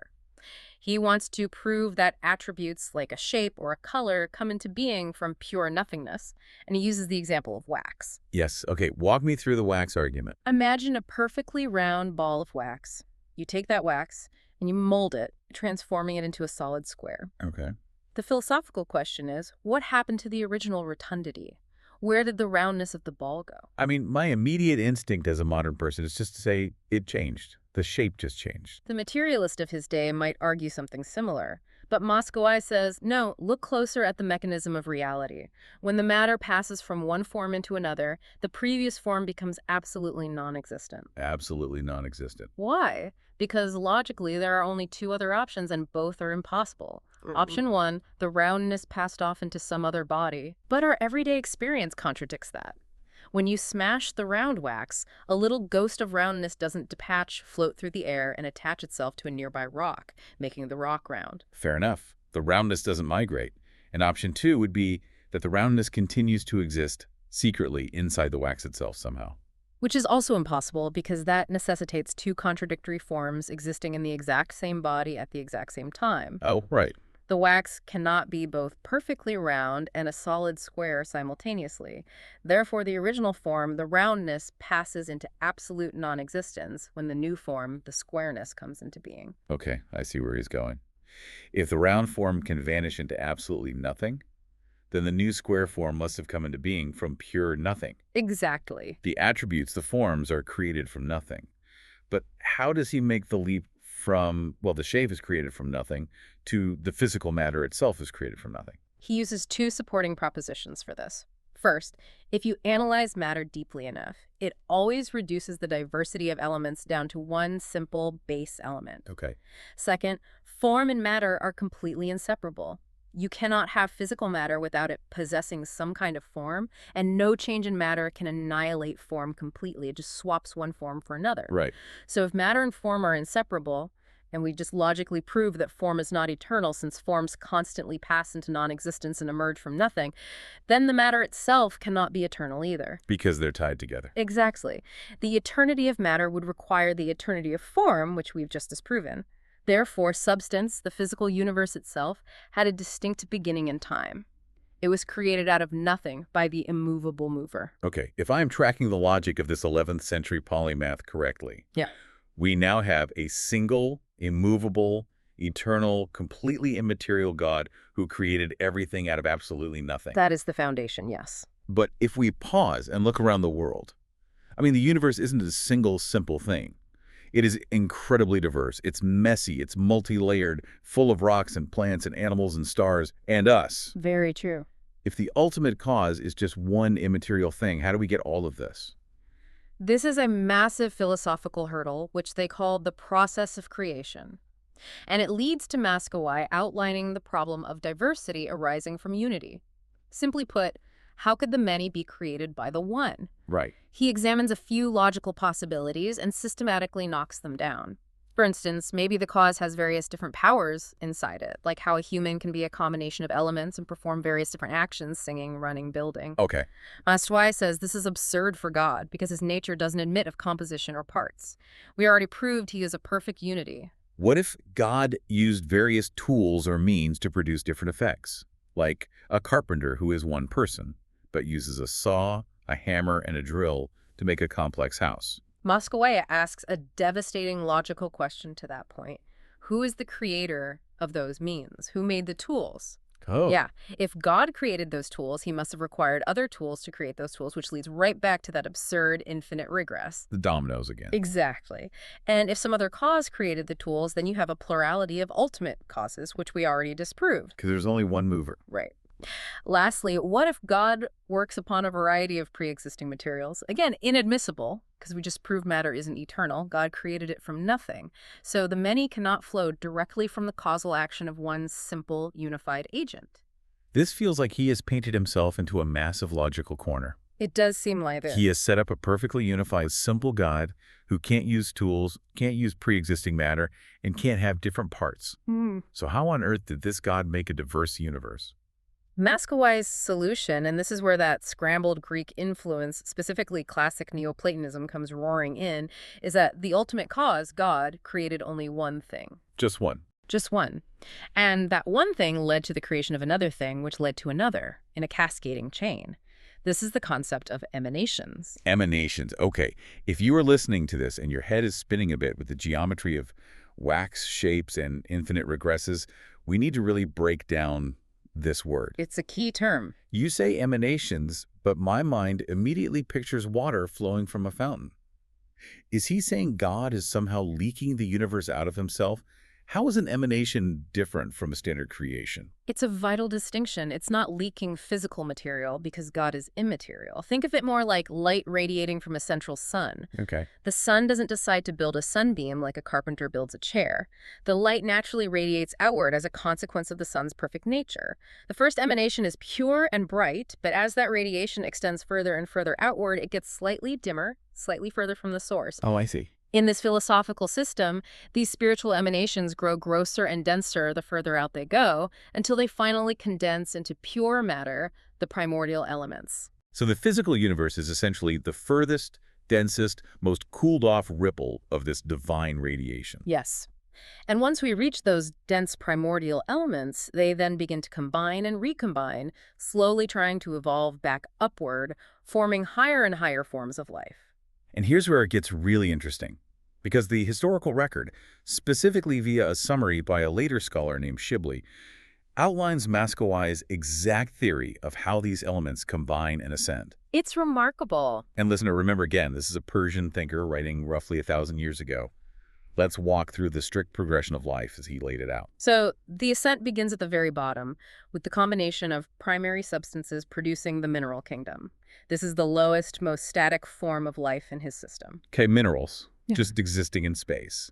Speaker 1: He wants to prove that attributes like a shape or a color come into being from pure nothingness, and he uses the example of wax.
Speaker 2: Yes, okay, walk me through the wax argument.
Speaker 1: Imagine a perfectly round ball of wax. You take that wax and you mold it, transforming it into a solid square.
Speaker 2: Okay.
Speaker 1: The philosophical question is, what happened to the original rotundity? Where did the roundness of the ball go?
Speaker 2: I mean, my immediate instinct as a modern person is just to say it changed. The shape just changed.
Speaker 1: The materialist of his day might argue something similar, but Maskawaih says, no, look closer at the mechanism of reality. When the matter passes from one form into another, the previous form becomes absolutely non-existent.
Speaker 2: Absolutely non-existent.
Speaker 1: Why? Because logically there are only two other options and both are impossible. Option one, the roundness passed off into some other body. But our everyday experience contradicts that. When you smash the round wax, a little ghost of roundness doesn't detach, float through the air, and attach itself to a nearby rock, making the rock round.
Speaker 2: Fair enough. The roundness doesn't migrate. And option two would be that the roundness continues to exist secretly inside the wax itself somehow.
Speaker 1: Which is also impossible because that necessitates two contradictory forms existing in the exact same body at the exact same time.
Speaker 2: Oh, right.
Speaker 1: The wax cannot be both perfectly round and a solid square simultaneously. Therefore, the original form, the roundness, passes into absolute non-existence when the new form, the squareness, comes into being.
Speaker 2: Okay, I see where he's going. If the round form can vanish into absolutely nothing, then the new square form must have come into being from pure nothing.
Speaker 1: Exactly.
Speaker 2: The attributes, the forms, are created from nothing. But how does he make the leap from, well, the shape is created from nothing, to the physical matter itself is created from nothing?
Speaker 1: He uses two supporting propositions for this. First, if you analyze matter deeply enough, it always reduces the diversity of elements down to one simple base element.
Speaker 2: Okay.
Speaker 1: Second, form and matter are completely inseparable. You cannot have physical matter without it possessing some kind of form, and no change in matter can annihilate form completely. It just swaps one form for another.
Speaker 2: Right.
Speaker 1: So if matter and form are inseparable, and we just logically prove that form is not eternal since forms constantly pass into non-existence and emerge from nothing, then the matter itself cannot be eternal either.
Speaker 2: Because they're tied together.
Speaker 1: Exactly. The eternity of matter would require the eternity of form, which we've just disproven. Therefore, substance, the physical universe itself, had a distinct beginning in time. It was created out of nothing by the immovable mover.
Speaker 2: Okay, if I am tracking the logic of this 11th century polymath correctly,
Speaker 1: Yeah.
Speaker 2: we now have a single, immovable, eternal, completely immaterial God who created everything out of absolutely nothing.
Speaker 1: That is the foundation, yes.
Speaker 2: But if we pause and look around the world, I mean, the universe isn't a single, simple thing. It is incredibly diverse. It's messy. It's multi-layered, full of rocks and plants and animals and stars and us.
Speaker 1: Very true.
Speaker 2: If the ultimate cause is just one immaterial thing, how do we get all of this?
Speaker 1: This is a massive philosophical hurdle, which they call the process of creation. And it leads to Maskawaih outlining the problem of diversity arising from unity. Simply put, how could the many be created by the one?
Speaker 2: Right.
Speaker 1: He examines a few logical possibilities and systematically knocks them down. For instance, maybe the cause has various different powers inside it, like how a human can be a combination of elements and perform various different actions, singing, running, building.
Speaker 2: Okay.
Speaker 1: Maskawaih says this is absurd for God because his nature doesn't admit of composition or parts. We already proved he is a perfect unity.
Speaker 2: What if God used various tools or means to produce different effects? Like a carpenter who is one person, but uses a saw, a hammer, and a drill to make a complex house.
Speaker 1: Maskawaih asks a devastating logical question to that point. Who is the creator of those means? Who made the tools?
Speaker 2: Oh.
Speaker 1: Yeah, if God created those tools, he must have required other tools to create those tools, which leads right back to that absurd infinite regress.
Speaker 2: The dominoes again.
Speaker 1: Exactly. And if some other cause created the tools, then you have a plurality of ultimate causes, which we already disproved.
Speaker 2: Because there's only one mover.
Speaker 1: Right. Lastly, what if God works upon a variety of pre-existing materials? Again, inadmissible, because we just proved matter isn't eternal. God created it from nothing. So the many cannot flow directly from the causal action of one simple, unified agent.
Speaker 2: This feels like he has painted himself into a massive logical corner.
Speaker 1: It does seem like it.
Speaker 2: He has set up a perfectly unified, simple God who can't use tools, can't use pre-existing matter, and can't have different parts. So how on earth did this God make a diverse universe?
Speaker 1: Maskawai's solution, and this is where that scrambled Greek influence, specifically classic Neoplatonism, comes roaring in, is that the ultimate cause, God, created only one thing.
Speaker 2: Just one.
Speaker 1: Just one. And that one thing led to the creation of another thing, which led to another, in a cascading chain. This is the concept of emanations.
Speaker 2: Emanations. Okay, if you are listening to this and your head is spinning a bit with the geometry of wax shapes and infinite regresses, we need to really break down this word.
Speaker 1: It's a key term.
Speaker 2: You say emanations, but my mind immediately pictures water flowing from a fountain. Is he saying God is somehow leaking the universe out of himself? How is an emanation different from a standard creation?
Speaker 1: It's a vital distinction. It's not leaking physical material because God is immaterial. Think of it more like light radiating from a central sun.
Speaker 2: Okay.
Speaker 1: The sun doesn't decide to build a sunbeam like a carpenter builds a chair. The light naturally radiates outward as a consequence of the sun's perfect nature. The first emanation is pure and bright, but as that radiation extends further and further outward, it gets slightly dimmer, slightly further from the source.
Speaker 2: Oh, I see.
Speaker 1: In this philosophical system, these spiritual emanations grow grosser and denser the further out they go, until they finally condense into pure matter, the primordial elements.
Speaker 2: So the physical universe is essentially the furthest, densest, most cooled-off ripple of this divine radiation.
Speaker 1: Yes. And once we reach those dense primordial elements, they then begin to combine and recombine, slowly trying to evolve back upward, forming higher and higher forms of life.
Speaker 2: And here's where it gets really interesting, because the historical record, specifically via a summary by a later scholar named Shibley, outlines Maskawai's exact theory of how these elements combine and ascend.
Speaker 1: It's remarkable.
Speaker 2: And listener, remember again, this is a Persian thinker writing roughly 1,000 years ago. Let's walk through the strict progression of life as he laid it out.
Speaker 1: So the ascent begins at the very bottom, with the combination of primary substances producing the mineral kingdom. This is the lowest, most static form of life in his system.
Speaker 2: Okay, minerals,
Speaker 1: Yeah.
Speaker 2: just existing in space.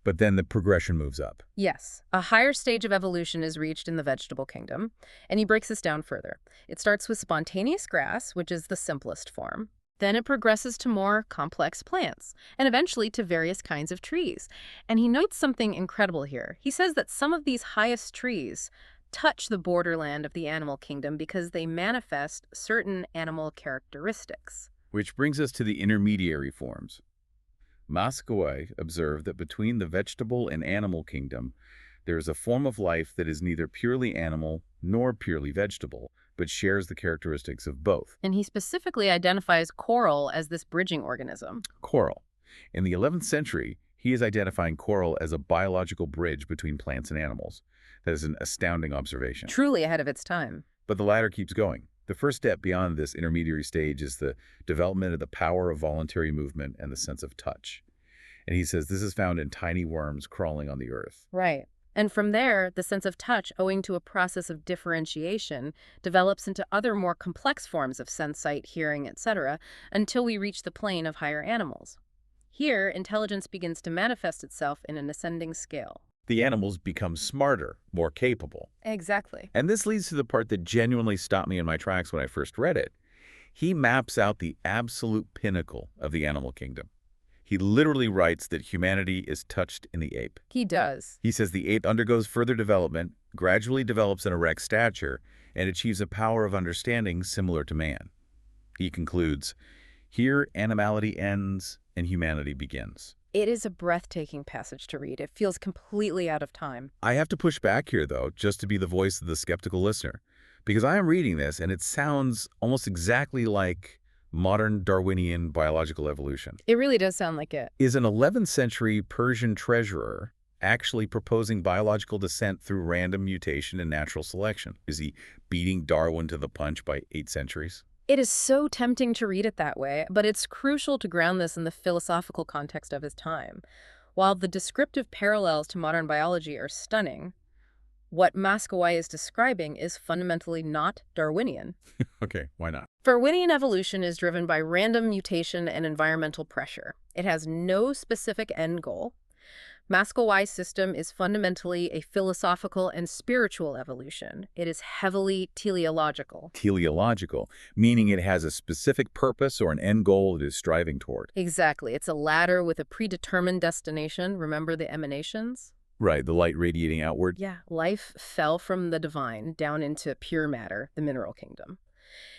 Speaker 2: But then the progression moves up.
Speaker 1: Yes, a higher stage of evolution is reached in the vegetable kingdom, and he breaks this down further. It starts with spontaneous grass, which is the simplest form. Then it progresses to more complex plants, and eventually to various kinds of trees. And he notes something incredible here. He says that some of these highest trees touch the borderland of the animal kingdom because they manifest certain animal characteristics.
Speaker 2: Which brings us to the intermediary forms. Maskawaih observed that between the vegetable and animal kingdom, there is a form of life that is neither purely animal nor purely vegetable, but shares the characteristics of both.
Speaker 1: And he specifically identifies coral as this bridging organism.
Speaker 2: Coral. In the 11th century, he is identifying coral as a biological bridge between plants and animals. That is an astounding observation.
Speaker 1: Truly ahead of its time.
Speaker 2: But the ladder keeps going. The first step beyond this intermediary stage is the development of the power of voluntary movement and the sense of touch. And he says this is found in tiny worms crawling on the earth.
Speaker 1: Right. And from there, the sense of touch, owing to a process of differentiation, develops into other more complex forms of sense, sight, hearing, etc., until we reach the plane of higher animals. Here, intelligence begins to manifest itself in an ascending scale.
Speaker 2: The animals become smarter, more capable.
Speaker 1: Exactly.
Speaker 2: And this leads to the part that genuinely stopped me in my tracks when I first read it. He maps out the absolute pinnacle of the animal kingdom. He literally writes that humanity is touched in the ape.
Speaker 1: He does.
Speaker 2: He says the ape undergoes further development, gradually develops an erect stature, and achieves a power of understanding similar to man. He concludes, here animality ends and humanity begins.
Speaker 1: It is a breathtaking passage to read. It feels completely out of time.
Speaker 2: I have to push back here, though, just to be the voice of the skeptical listener, because I am reading this and it sounds almost exactly like modern Darwinian biological evolution.
Speaker 1: It really does sound like it.
Speaker 2: Is an 11th century Persian treasurer actually proposing biological descent through random mutation and natural selection? Is he beating Darwin to the punch by 8 centuries?
Speaker 1: It is so tempting to read it that way, but it's crucial to ground this in the philosophical context of his time. While the descriptive parallels to modern biology are stunning, what Maskawaih is describing is fundamentally not Darwinian.
Speaker 2: Okay, why not?
Speaker 1: Darwinian evolution is driven by random mutation and environmental pressure. It has no specific end goal. Maskawai's system is fundamentally a philosophical and spiritual evolution. It is heavily teleological.
Speaker 2: Teleological, meaning it has a specific purpose or an end goal it is striving toward.
Speaker 1: Exactly. It's a ladder with a predetermined destination. Remember the emanations?
Speaker 2: Right, the light radiating outward.
Speaker 1: Yeah. Life fell from the divine down into pure matter, the mineral kingdom.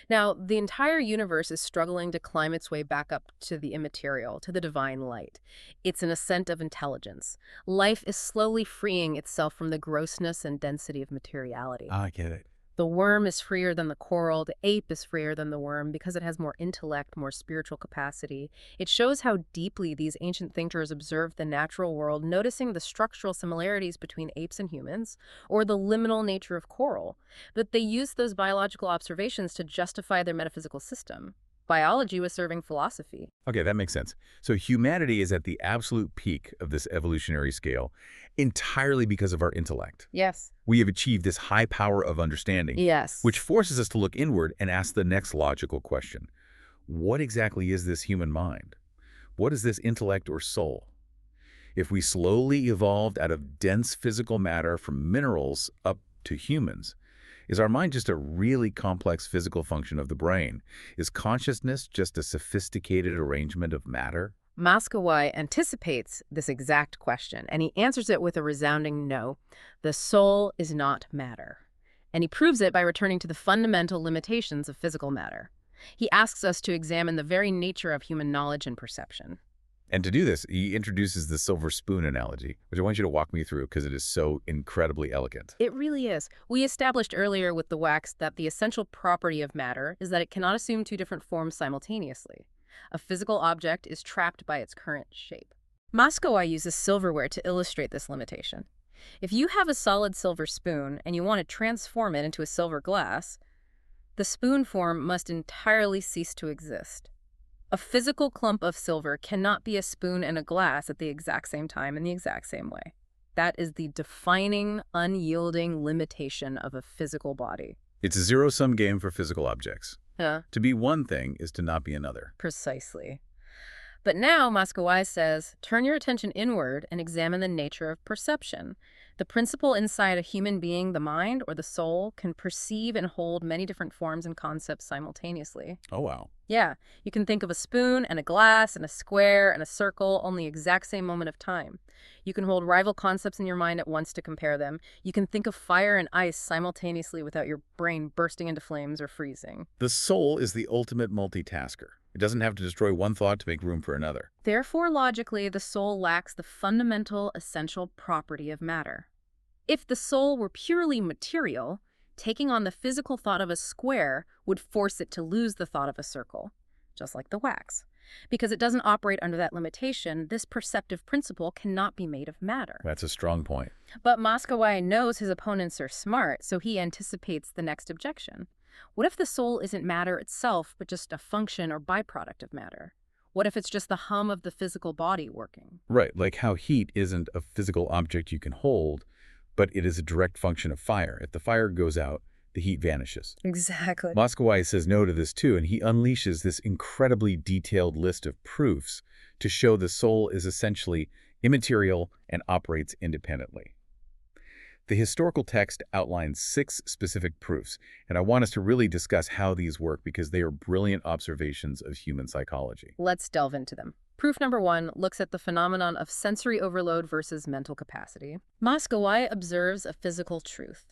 Speaker 1: Now, the entire universe is struggling to climb its way back up to the immaterial, to the divine light. It's an ascent of intelligence. Life is slowly freeing itself from the grossness and density of materiality.
Speaker 2: I get it.
Speaker 1: The worm is freer than the coral. The ape is freer than the worm because it has more intellect, more spiritual capacity. It shows how deeply these ancient thinkers observed the natural world, noticing the structural similarities between apes and humans, or the liminal nature of coral. But they used those biological observations to justify their metaphysical system. Biology was serving philosophy.
Speaker 2: Okay, that makes sense. So humanity is at the absolute peak of this evolutionary scale entirely because of our intellect.
Speaker 1: Yes.
Speaker 2: We have achieved this high power of understanding,
Speaker 1: Yes.
Speaker 2: which forces us to look inward and ask the next logical question. What exactly is this human mind? What is this intellect or soul? If we slowly evolved out of dense physical matter from minerals up to humans, is our mind just a really complex physical function of the brain? Is consciousness just a sophisticated arrangement of matter?
Speaker 1: Maskawaih anticipates this exact question, and he answers it with a resounding no. The soul is not matter. And he proves it by returning to the fundamental limitations of physical matter. He asks us to examine the very nature of human knowledge and perception.
Speaker 2: And to do this, he introduces the silver spoon analogy, which I want you to walk me through because it is so incredibly elegant.
Speaker 1: It really is. We established earlier with the wax that the essential property of matter is that it cannot assume two different forms simultaneously. A physical object is trapped by its current shape. Maskawaih uses silverware to illustrate this limitation. If you have a solid silver spoon and you want to transform it into a silver glass, the spoon form must entirely cease to exist. A physical clump of silver cannot be a spoon and a glass at the exact same time in the exact same way. That is the defining, unyielding limitation of a physical body.
Speaker 2: It's a zero-sum game for physical objects.
Speaker 1: Yeah.
Speaker 2: To be one thing is to not be another.
Speaker 1: Precisely. But now, Maskawaih says, turn your attention inward and examine the nature of perception. The principle inside a human being, the mind or the soul, can perceive and hold many different forms and concepts simultaneously.
Speaker 2: Oh, wow.
Speaker 1: Yeah, you can think of a spoon and a glass and a square and a circle on the exact same moment of time. You can hold rival concepts in your mind at once to compare them. You can think of fire and ice simultaneously without your brain bursting into flames or freezing.
Speaker 2: The soul is the ultimate multitasker. It doesn't have to destroy one thought to make room for another.
Speaker 1: Therefore, logically, the soul lacks the fundamental, essential property of matter. If the soul were purely material, taking on the physical thought of a square would force it to lose the thought of a circle, just like the wax. Because it doesn't operate under that limitation, this perceptive principle cannot be made of matter.
Speaker 2: That's a strong point.
Speaker 1: But Maskawaih knows his opponents are smart, so he anticipates the next objection. What if the soul isn't matter itself, but just a function or byproduct of matter? What if it's just the hum of the physical body working?
Speaker 2: Right, like how heat isn't a physical object you can hold, but it is a direct function of fire. If the fire goes out, the heat vanishes.
Speaker 1: Exactly.
Speaker 2: Maskawaih says no to this too, and he unleashes this incredibly detailed list of proofs to show the soul is essentially immaterial and operates independently. The historical text outlines 6 specific proofs, and I want us to really discuss how these work because they are brilliant observations of human psychology.
Speaker 1: Let's delve into them. Proof number 1 looks at the phenomenon of sensory overload versus mental capacity. Maskawaih observes a physical truth.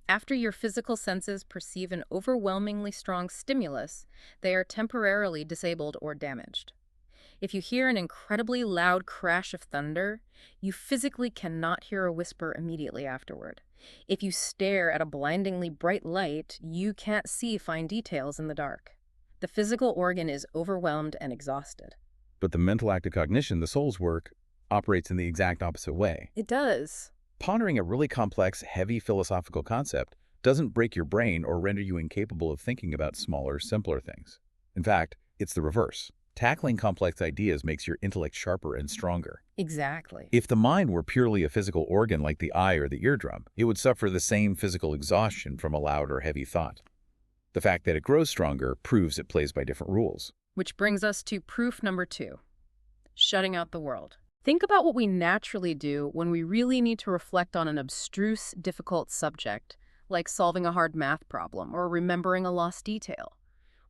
Speaker 1: After your physical senses perceive an overwhelmingly strong stimulus, they are temporarily disabled or damaged. If you hear an incredibly loud crash of thunder, you physically cannot hear a whisper immediately afterward. If you stare at a blindingly bright light, you can't see fine details in the dark. The physical organ is overwhelmed and exhausted.
Speaker 2: But the mental act of cognition, the soul's work, operates in the exact opposite way.
Speaker 1: It does.
Speaker 2: Pondering a really complex, heavy philosophical concept doesn't break your brain or render you incapable of thinking about smaller, simpler things. In fact, it's the reverse. Tackling complex ideas makes your intellect sharper and stronger.
Speaker 1: Exactly.
Speaker 2: If the mind were purely a physical organ like the eye or the eardrum, it would suffer the same physical exhaustion from a loud or heavy thought. The fact that it grows stronger proves it plays by different rules.
Speaker 1: Which brings us to proof number 2, shutting out the world. Think about what we naturally do when we really need to reflect on an abstruse, difficult subject, like solving a hard math problem or remembering a lost detail.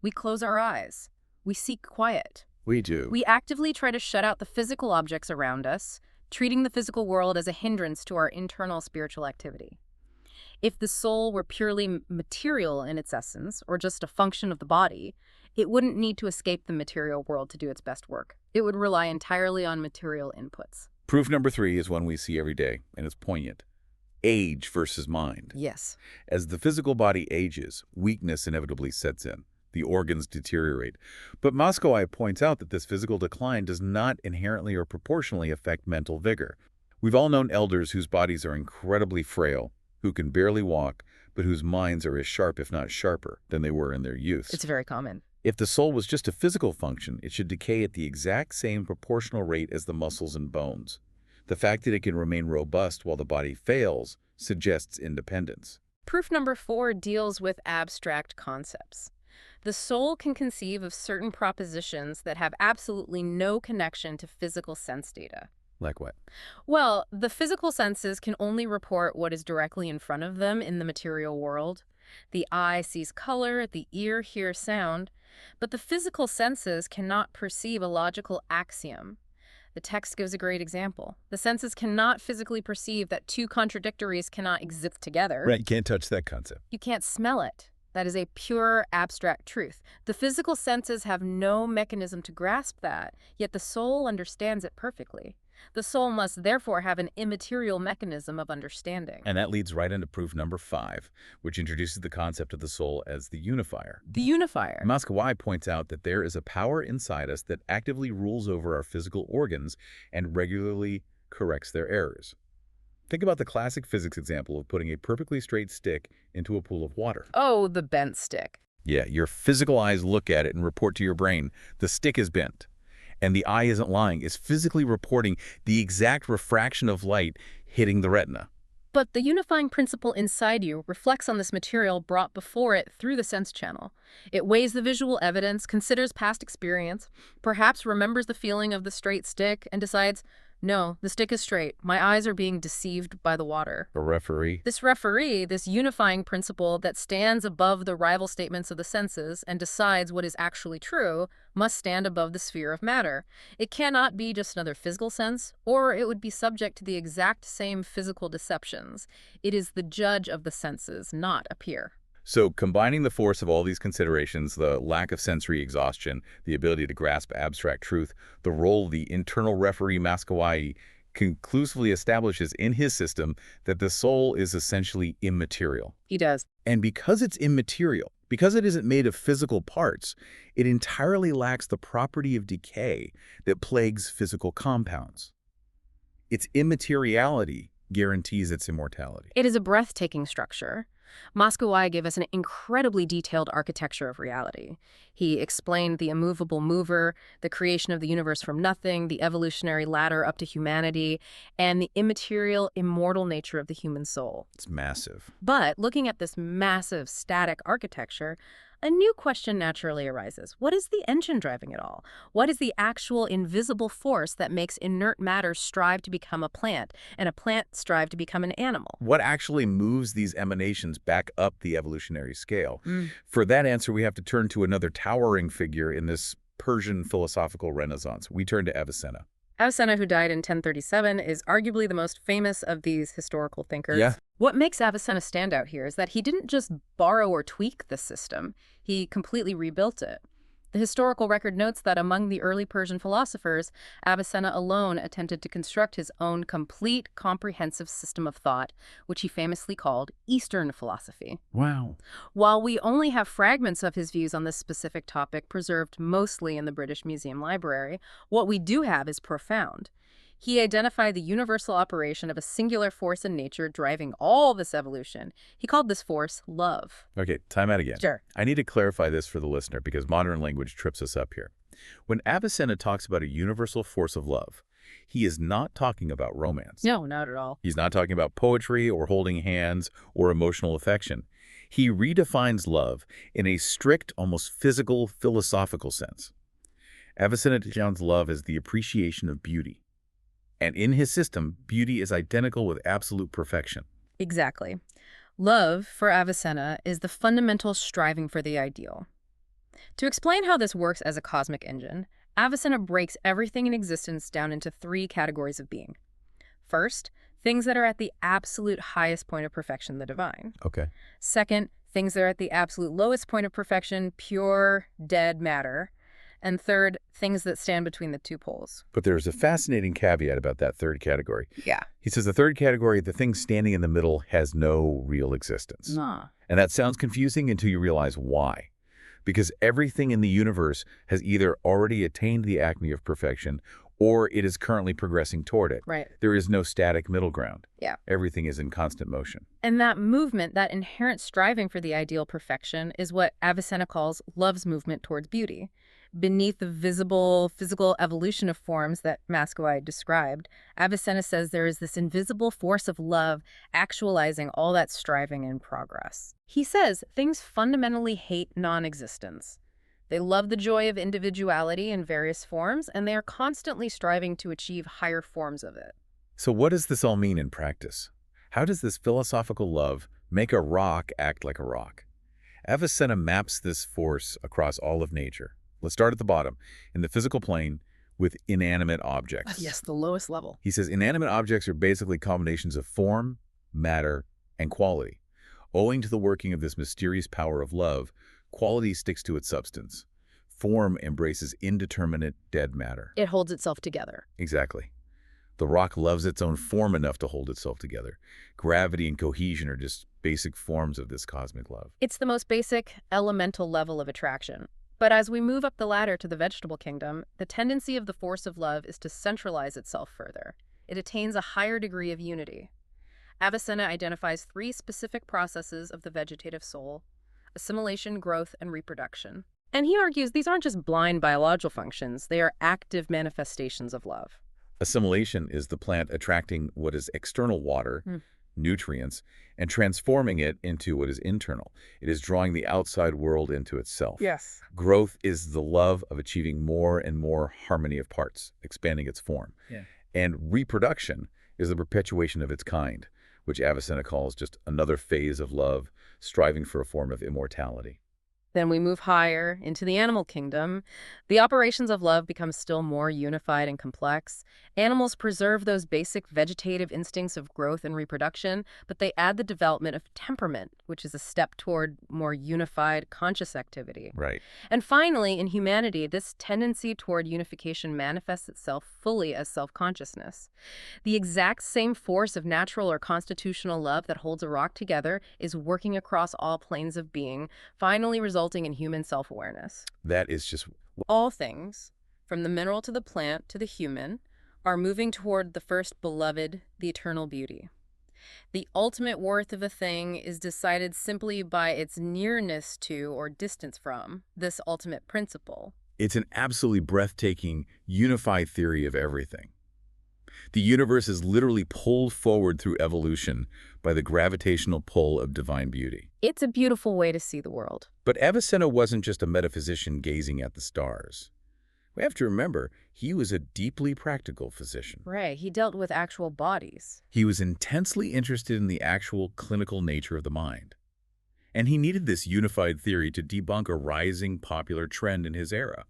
Speaker 1: We close our eyes. We seek quiet.
Speaker 2: We do.
Speaker 1: We actively try to shut out the physical objects around us, treating the physical world as a hindrance to our internal spiritual activity. If the soul were purely material in its essence, or just a function of the body, it wouldn't need to escape the material world to do its best work. It would rely entirely on material inputs.
Speaker 2: Proof number 3 is one we see every day, and it's poignant. Age versus mind.
Speaker 1: Yes.
Speaker 2: As the physical body ages, weakness inevitably sets in. The organs deteriorate. But Maskawaih points out that this physical decline does not inherently or proportionally affect mental vigor. We've all known elders whose bodies are incredibly frail, who can barely walk, but whose minds are as sharp, if not sharper, than they were in their youth.
Speaker 1: It's very common.
Speaker 2: If the soul was just a physical function, it should decay at the exact same proportional rate as the muscles and bones. The fact that it can remain robust while the body fails suggests independence.
Speaker 1: Proof number 4 deals with abstract concepts. The soul can conceive of certain propositions that have absolutely no connection to physical sense data.
Speaker 2: Like what?
Speaker 1: Well, the physical senses can only report what is directly in front of them in the material world. The eye sees color, the ear hears sound, but the physical senses cannot perceive a logical axiom. The text gives a great example. The senses cannot physically perceive that two contradictories cannot exist together.
Speaker 2: Right, you can't touch that concept.
Speaker 1: You can't smell it. That is a pure abstract truth. The physical senses have no mechanism to grasp that, yet the soul understands it perfectly. The soul must therefore have an immaterial mechanism of understanding.
Speaker 2: And that leads right into proof number 5, which introduces the concept of the soul as the unifier.
Speaker 1: The unifier.
Speaker 2: Maskawaih points out that there is a power inside us that actively rules over our physical organs and regularly corrects their errors. Think about the classic physics example of putting a perfectly straight stick into a pool of water.
Speaker 1: Oh, the bent stick.
Speaker 2: Yeah, your physical eyes look at it and report to your brain, the stick is bent. And the eye isn't lying, it's physically reporting the exact refraction of light hitting the retina.
Speaker 1: But the unifying principle inside you reflects on this material brought before it through the sense channel. It weighs the visual evidence, considers past experience, perhaps remembers the feeling of the straight stick, and decides, no, the stick is straight. My eyes are being deceived by the water.
Speaker 2: A referee.
Speaker 1: This referee, this unifying principle that stands above the rival statements of the senses and decides what is actually true, must stand above the sphere of matter. It cannot be just another physical sense, or it would be subject to the exact same physical deceptions. It is the judge of the senses, not a peer.
Speaker 2: So combining the force of all these considerations, the lack of sensory exhaustion, the ability to grasp abstract truth, the role of the internal referee Maskawaih conclusively establishes in his system that the soul is essentially immaterial.
Speaker 1: He does.
Speaker 2: And because it's immaterial, because it isn't made of physical parts, it entirely lacks the property of decay that plagues physical compounds. Its immateriality guarantees its immortality.
Speaker 1: It is a breathtaking structure. Maskawaih gave us an incredibly detailed architecture of reality. He explained the immovable mover, the creation of the universe from nothing, the evolutionary ladder up to humanity, and the immaterial, immortal nature of the human soul.
Speaker 2: It's massive.
Speaker 1: But looking at this massive, static architecture, a new question naturally arises. What is the engine driving it all? What is the actual invisible force that makes inert matter strive to become a plant, and a plant strive to become an animal?
Speaker 2: What actually moves these emanations back up the evolutionary scale? For that answer, we have to turn to another towering figure in this Persian philosophical renaissance. We turn to Avicenna.
Speaker 1: Avicenna, who died in 1037, is arguably the most famous of these historical thinkers.
Speaker 2: Yeah.
Speaker 1: What makes Avicenna stand out here is that he didn't just borrow or tweak the system, he completely rebuilt it. The historical record notes that among the early Persian philosophers, Avicenna alone attempted to construct his own complete, comprehensive system of thought, which he famously called Eastern philosophy.
Speaker 2: Wow.
Speaker 1: While we only have fragments of his views on this specific topic preserved mostly in the British Museum Library, what we do have is profound. He identified the universal operation of a singular force in nature driving all this evolution. He called this force love.
Speaker 2: Okay, time out again.
Speaker 1: Sure.
Speaker 2: I need to clarify this for the listener because modern language trips us up here. When Avicenna talks about a universal force of love, he is not talking about romance.
Speaker 1: No, not at all.
Speaker 2: He's not talking about poetry or holding hands or emotional affection. He redefines love in a strict, almost physical, philosophical sense. Avicenna defines love as the appreciation of beauty. And in his system, beauty is identical with absolute perfection.
Speaker 1: Exactly. Love, for Avicenna, is the fundamental striving for the ideal. To explain how this works as a cosmic engine, Avicenna breaks everything in existence down into three categories of being. First, things that are at the absolute highest point of perfection, the divine.
Speaker 2: Okay.
Speaker 1: Second, things that are at the absolute lowest point of perfection, pure, dead matter. And third, things that stand between the two poles.
Speaker 2: But there's a fascinating caveat about that third category.
Speaker 1: Yeah.
Speaker 2: He says the third category, the thing standing in the middle, has no real existence.
Speaker 1: Nah.
Speaker 2: And that sounds confusing until you realize why. Because everything in the universe has either already attained the acme of perfection or it is currently progressing toward it.
Speaker 1: Right.
Speaker 2: There is no static middle ground.
Speaker 1: Yeah.
Speaker 2: Everything is in constant motion.
Speaker 1: And that movement, that inherent striving for the ideal perfection, is what Avicenna calls love's movement towards beauty. Beneath the visible physical evolution of forms that Maskawaih described, Avicenna says there is this invisible force of love actualizing all that striving and progress. He says things fundamentally hate non-existence. They love the joy of individuality in various forms, and they are constantly striving to achieve higher forms of it.
Speaker 2: So what does this all mean in practice? How does this philosophical love make a rock act like a rock? Avicenna maps this force across all of nature. Let's start at the bottom, in the physical plane, with inanimate objects.
Speaker 1: Yes, the lowest level.
Speaker 2: He says inanimate objects are basically combinations of form, matter, and quality. Owing to the working of this mysterious power of love, quality sticks to its substance. Form embraces indeterminate, dead matter.
Speaker 1: It holds itself together.
Speaker 2: Exactly. The rock loves its own form enough to hold itself together. Gravity and cohesion are just basic forms of this cosmic love.
Speaker 1: It's the most basic, elemental level of attraction. But as we move up the ladder to the vegetable kingdom, the tendency of the force of love is to centralize itself further. It attains a higher degree of unity. Avicenna identifies three specific processes of the vegetative soul: assimilation, growth, and reproduction. And he argues these aren't just blind biological functions, they are active manifestations of love.
Speaker 2: Assimilation is the plant attracting what is external water, nutrients, and transforming it into what is internal. It is drawing the outside world into itself.
Speaker 1: Yes.
Speaker 2: Growth is the love of achieving more and more harmony of parts, expanding its form.
Speaker 1: Yeah.
Speaker 2: And reproduction is the perpetuation of its kind, which Avicenna calls just another phase of love, striving for a form of immortality.
Speaker 1: Then we move higher into the animal kingdom. The operations of love become still more unified and complex. Animals preserve those basic vegetative instincts of growth and reproduction, but they add the development of temperament, which is a step toward more unified conscious activity.
Speaker 2: Right.
Speaker 1: And finally, in humanity, this tendency toward unification manifests itself fully as self-consciousness. The exact same force of natural or constitutional love that holds a rock together is working across all planes of being, finally resulting in human self-awareness.
Speaker 2: That is just...
Speaker 1: All things, from the mineral to the plant to the human, are moving toward the first beloved, the eternal beauty. The ultimate worth of a thing is decided simply by its nearness to or distance from this ultimate principle.
Speaker 2: It's an absolutely breathtaking, unified theory of everything. The universe is literally pulled forward through evolution by the gravitational pull of divine beauty.
Speaker 1: It's a beautiful way to see the world.
Speaker 2: But Avicenna wasn't just a metaphysician gazing at the stars. We have to remember, he was a deeply practical physician.
Speaker 1: Right, he dealt with actual bodies.
Speaker 2: He was intensely interested in the actual clinical nature of the mind. And he needed this unified theory to debunk a rising popular trend in his era.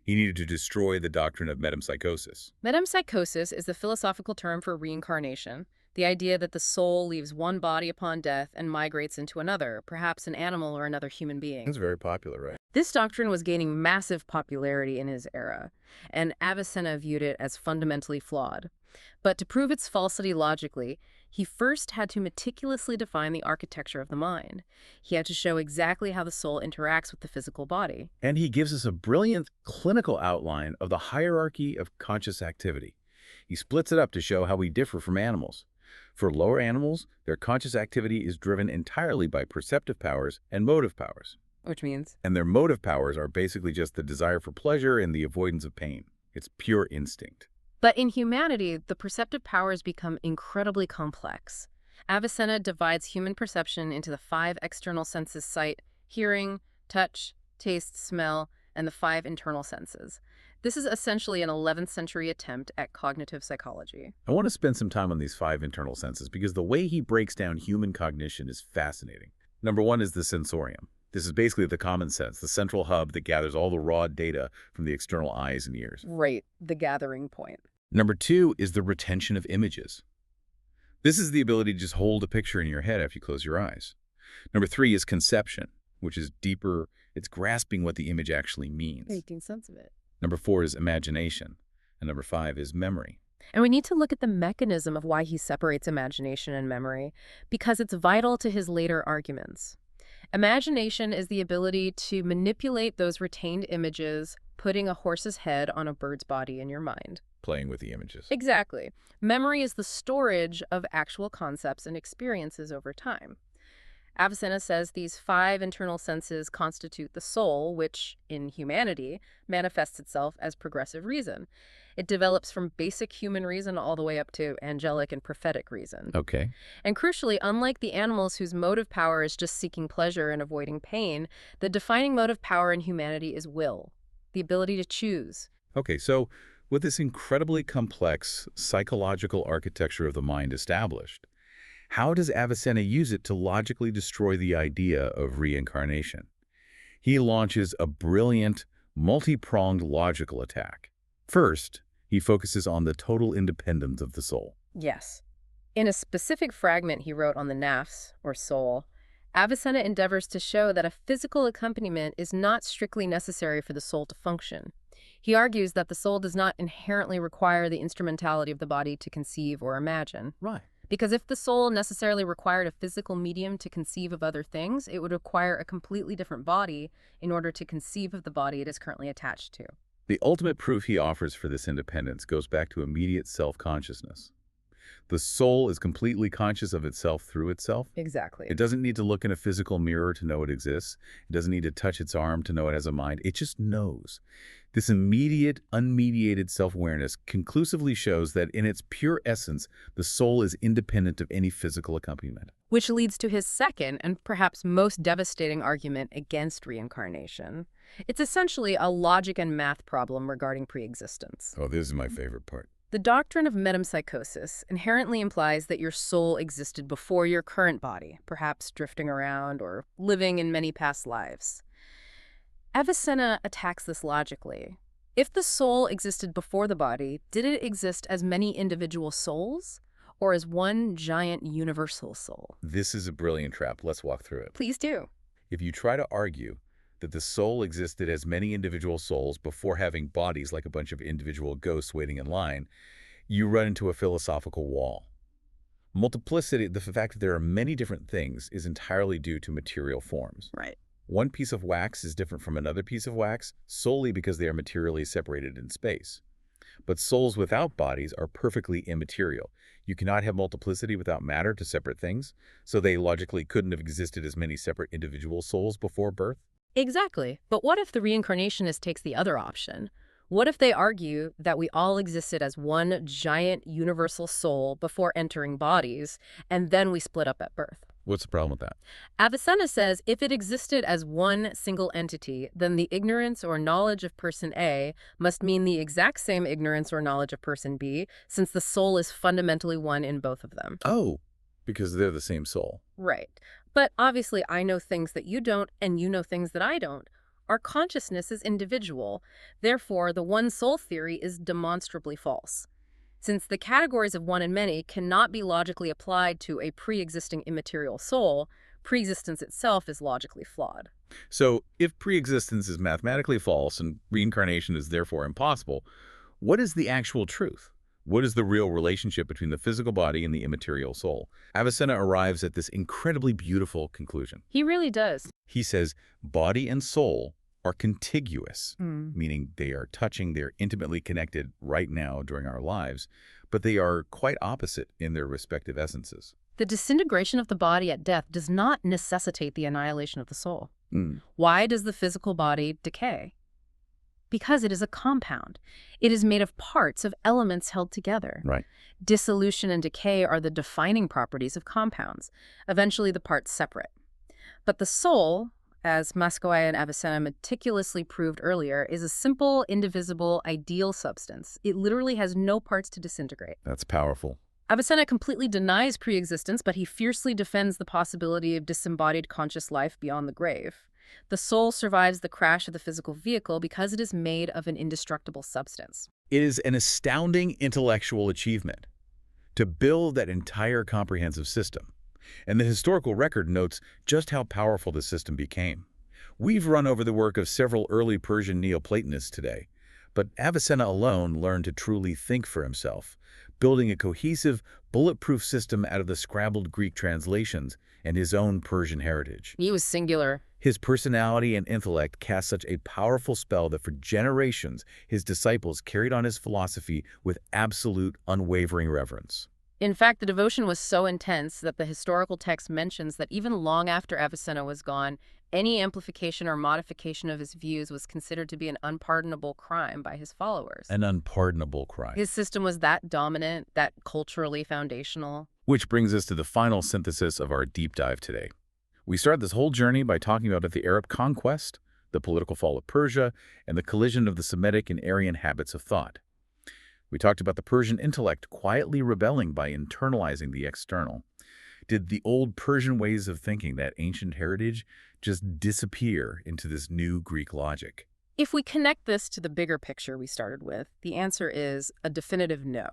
Speaker 2: He needed to destroy the doctrine of metempsychosis.
Speaker 1: Metempsychosis is the philosophical term for reincarnation, the idea that the soul leaves one body upon death and migrates into another, perhaps an animal or another human being.
Speaker 2: It's very popular, right?
Speaker 1: This doctrine was gaining massive popularity in his era, and Avicenna viewed it as fundamentally flawed. But to prove its falsity logically, he first had to meticulously define the architecture of the mind. He had to show exactly how the soul interacts with the physical body.
Speaker 2: And he gives us a brilliant clinical outline of the hierarchy of conscious activity. He splits it up to show how we differ from animals. For lower animals, their conscious activity is driven entirely by perceptive powers and motive powers.
Speaker 1: Which means?
Speaker 2: And their motive powers are basically just the desire for pleasure and the avoidance of pain. It's pure instinct.
Speaker 1: But in humanity, the perceptive powers become incredibly complex. Avicenna divides human perception into the 5 external senses: sight, hearing, touch, taste, smell, and the 5 internal senses: This is essentially an 11th century attempt at cognitive psychology.
Speaker 2: I want to spend some time on these 5 internal senses because the way he breaks down human cognition is fascinating. Number 1 is the sensorium. This is basically the common sense, the central hub that gathers all the raw data from the external eyes and ears.
Speaker 1: Right, the gathering point.
Speaker 2: Number 2 is the retention of images. This is the ability to just hold a picture in your head after you close your eyes. Number 3 is conception, which is deeper. It's grasping what the image actually means.
Speaker 1: Making sense of it.
Speaker 2: Number 4 is imagination. And number 5 is memory.
Speaker 1: And we need to look at the mechanism of why he separates imagination and memory, because it's vital to his later arguments. Imagination is the ability to manipulate those retained images, putting a horse's head on a bird's body in your mind.
Speaker 2: Playing with the images.
Speaker 1: Exactly. Memory is the storage of actual concepts and experiences over time. Avicenna says these 5 internal senses constitute the soul, which, in humanity, manifests itself as progressive reason. It develops from basic human reason all the way up to angelic and prophetic reason.
Speaker 2: Okay.
Speaker 1: And crucially, unlike the animals whose motive power is just seeking pleasure and avoiding pain, the defining motive power in humanity is will, the ability to choose.
Speaker 2: Okay, so with this incredibly complex psychological architecture of the mind established, how does Avicenna use it to logically destroy the idea of reincarnation? He launches a brilliant, multi-pronged logical attack. First, he focuses on the total independence of the soul.
Speaker 1: Yes. In a specific fragment he wrote on the nafs, or soul, Avicenna endeavors to show that a physical accompaniment is not strictly necessary for the soul to function. He argues that the soul does not inherently require the instrumentality of the body to conceive or imagine.
Speaker 2: Right.
Speaker 1: Because if the soul necessarily required a physical medium to conceive of other things, it would require a completely different body in order to conceive of the body it is currently attached to.
Speaker 2: The ultimate proof he offers for this independence goes back to immediate self-consciousness. The soul is completely conscious of itself through itself.
Speaker 1: Exactly.
Speaker 2: It doesn't need to look in a physical mirror to know it exists. It doesn't need to touch its arm to know it has a mind. It just knows. This immediate, unmediated self-awareness conclusively shows that in its pure essence, the soul is independent of any physical accompaniment.
Speaker 1: Which leads to his second and perhaps most devastating argument against reincarnation. It's essentially a logic and math problem regarding pre-existence.
Speaker 2: Oh, this is my favorite part.
Speaker 1: The doctrine of metempsychosis inherently implies that your soul existed before your current body, perhaps drifting around or living in many past lives. Avicenna attacks this logically. If the soul existed before the body, did it exist as many individual souls or as one giant universal soul?
Speaker 2: This is a brilliant trap. Let's walk through it.
Speaker 1: Please do.
Speaker 2: If you try to argue that the soul existed as many individual souls before having bodies like a bunch of individual ghosts waiting in line, you run into a philosophical wall. Multiplicity, the fact that there are many different things, is entirely due to material forms.
Speaker 1: Right.
Speaker 2: One piece of wax is different from another piece of wax solely because they are materially separated in space. But souls without bodies are perfectly immaterial. You cannot have multiplicity without matter to separate things, so they logically couldn't have existed as many separate individual souls before birth.
Speaker 1: Exactly. But what if the reincarnationist takes the other option? What if they argue that we all existed as one giant universal soul before entering bodies, and then we split up at birth?
Speaker 2: What's the problem with that?
Speaker 1: Avicenna says if it existed as one single entity, then the ignorance or knowledge of person A must mean the exact same ignorance or knowledge of person B, since the soul is fundamentally one in both of them.
Speaker 2: Oh, because they're the same soul.
Speaker 1: Right. But obviously I know things that you don't, and you know things that I don't. Our consciousness is individual. Therefore, the one soul theory is demonstrably false. Since the categories of one and many cannot be logically applied to a pre-existing immaterial soul, pre-existence itself is logically flawed.
Speaker 2: So, if pre-existence is mathematically false and reincarnation is therefore impossible, what is the actual truth? What is the real relationship between the physical body and the immaterial soul? Avicenna arrives at this incredibly beautiful conclusion.
Speaker 1: He really does.
Speaker 2: He says body and soul are contiguous, meaning they are touching, they're intimately connected right now during our lives, but they are quite opposite in their respective essences.
Speaker 1: The disintegration of the body at death does not necessitate the annihilation of the soul. Why does the physical body decay? Because it is a compound. It is made of parts of elements held together.
Speaker 2: Right.
Speaker 1: Dissolution and decay are the defining properties of compounds. Eventually, the parts separate. But the soul, as Maskawaih and Avicenna meticulously proved earlier, is a simple, indivisible, ideal substance. It literally has no parts to disintegrate.
Speaker 2: That's powerful.
Speaker 1: Avicenna completely denies pre-existence, but he fiercely defends the possibility of disembodied conscious life beyond the grave. The soul survives the crash of the physical vehicle because it is made of an indestructible substance.
Speaker 2: It is an astounding intellectual achievement to build that entire comprehensive system. And the historical record notes just how powerful the system became. We've run over the work of several early Persian Neoplatonists today, but Avicenna alone learned to truly think for himself, building a cohesive, bulletproof system out of the scrambled Greek translations and his own Persian heritage.
Speaker 1: He was singular.
Speaker 2: His personality and intellect cast such a powerful spell that for generations his disciples carried on his philosophy with absolute, unwavering reverence.
Speaker 1: In fact, the devotion was so intense that the historical text mentions that even long after Avicenna was gone, any amplification or modification of his views was considered to be an unpardonable crime by his followers.
Speaker 2: An unpardonable crime.
Speaker 1: His system was that dominant, that culturally foundational.
Speaker 2: Which brings us to the final synthesis of our deep dive today. We started this whole journey by talking about the Arab conquest, the political fall of Persia, and the collision of the Semitic and Aryan habits of thought. We talked about the Persian intellect quietly rebelling by internalizing the external. Did the old Persian ways of thinking, that ancient heritage, just disappear into this new Greek logic?
Speaker 1: If we connect this to the bigger picture we started with, the answer is a definitive no.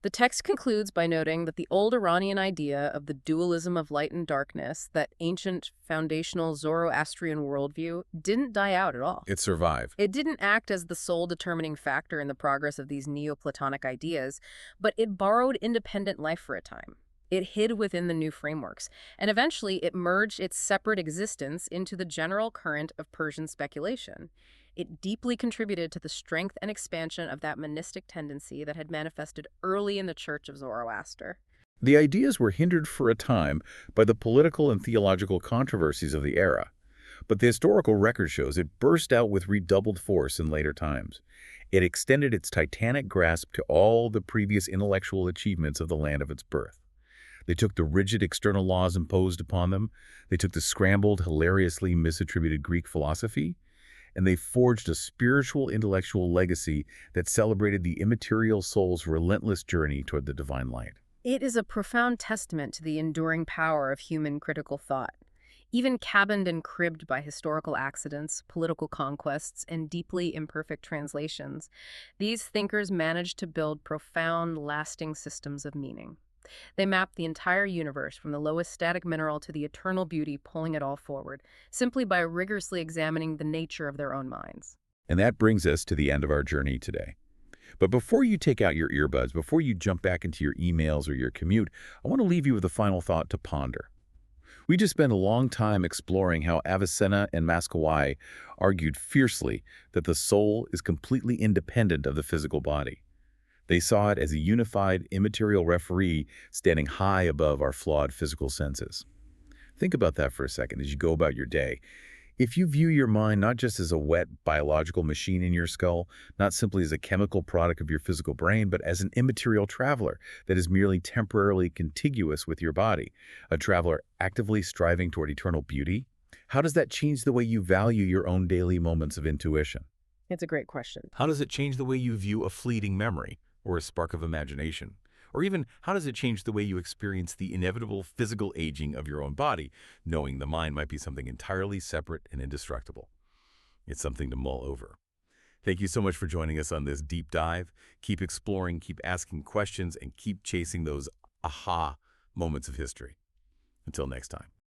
Speaker 1: The text concludes by noting that the old Iranian idea of the dualism of light and darkness, that ancient foundational Zoroastrian worldview, didn't die out at all.
Speaker 2: It survived.
Speaker 1: It didn't act as the sole determining factor in the progress of these Neo-Platonic ideas, but it borrowed independent life for a time. It hid within the new frameworks, and eventually it merged its separate existence into the general current of Persian speculation. It deeply contributed to the strength and expansion of that monistic tendency that had manifested early in the Church of Zoroaster.
Speaker 2: The ideas were hindered for a time by the political and theological controversies of the era, but the historical record shows it burst out with redoubled force in later times. It extended its titanic grasp to all the previous intellectual achievements of the land of its birth. They took the rigid external laws imposed upon them, they took the scrambled, hilariously misattributed Greek philosophy, and they forged a spiritual intellectual legacy that celebrated the immaterial soul's relentless journey toward the divine light.
Speaker 1: It is a profound testament to the enduring power of human critical thought. Even cabined and cribbed by historical accidents, political conquests, and deeply imperfect translations, these thinkers managed to build profound, lasting systems of meaning. They mapped the entire universe from the lowest static mineral to the eternal beauty, pulling it all forward, simply by rigorously examining the nature of their own minds.
Speaker 2: And that brings us to the end of our journey today. But before you take out your earbuds, before you jump back into your emails or your commute, I want to leave you with a final thought to ponder. We just spent a long time exploring how Avicenna and Maskawaih argued fiercely that the soul is completely independent of the physical body. They saw it as a unified, immaterial referee standing high above our flawed physical senses. Think about that for a second as you go about your day. If you view your mind not just as a wet biological machine in your skull, not simply as a chemical product of your physical brain, but as an immaterial traveler that is merely temporarily contiguous with your body, a traveler actively striving toward eternal beauty, how does that change the way you value your own daily moments of intuition?
Speaker 1: It's a great question.
Speaker 2: How does it change the way you view a fleeting memory or a spark of imagination? Or even, how does it change the way you experience the inevitable physical aging of your own body, knowing the mind might be something entirely separate and indestructible? It's something to mull over. Thank you so much for joining us on this deep dive. Keep exploring, keep asking questions, and keep chasing those aha moments of history. Until next time.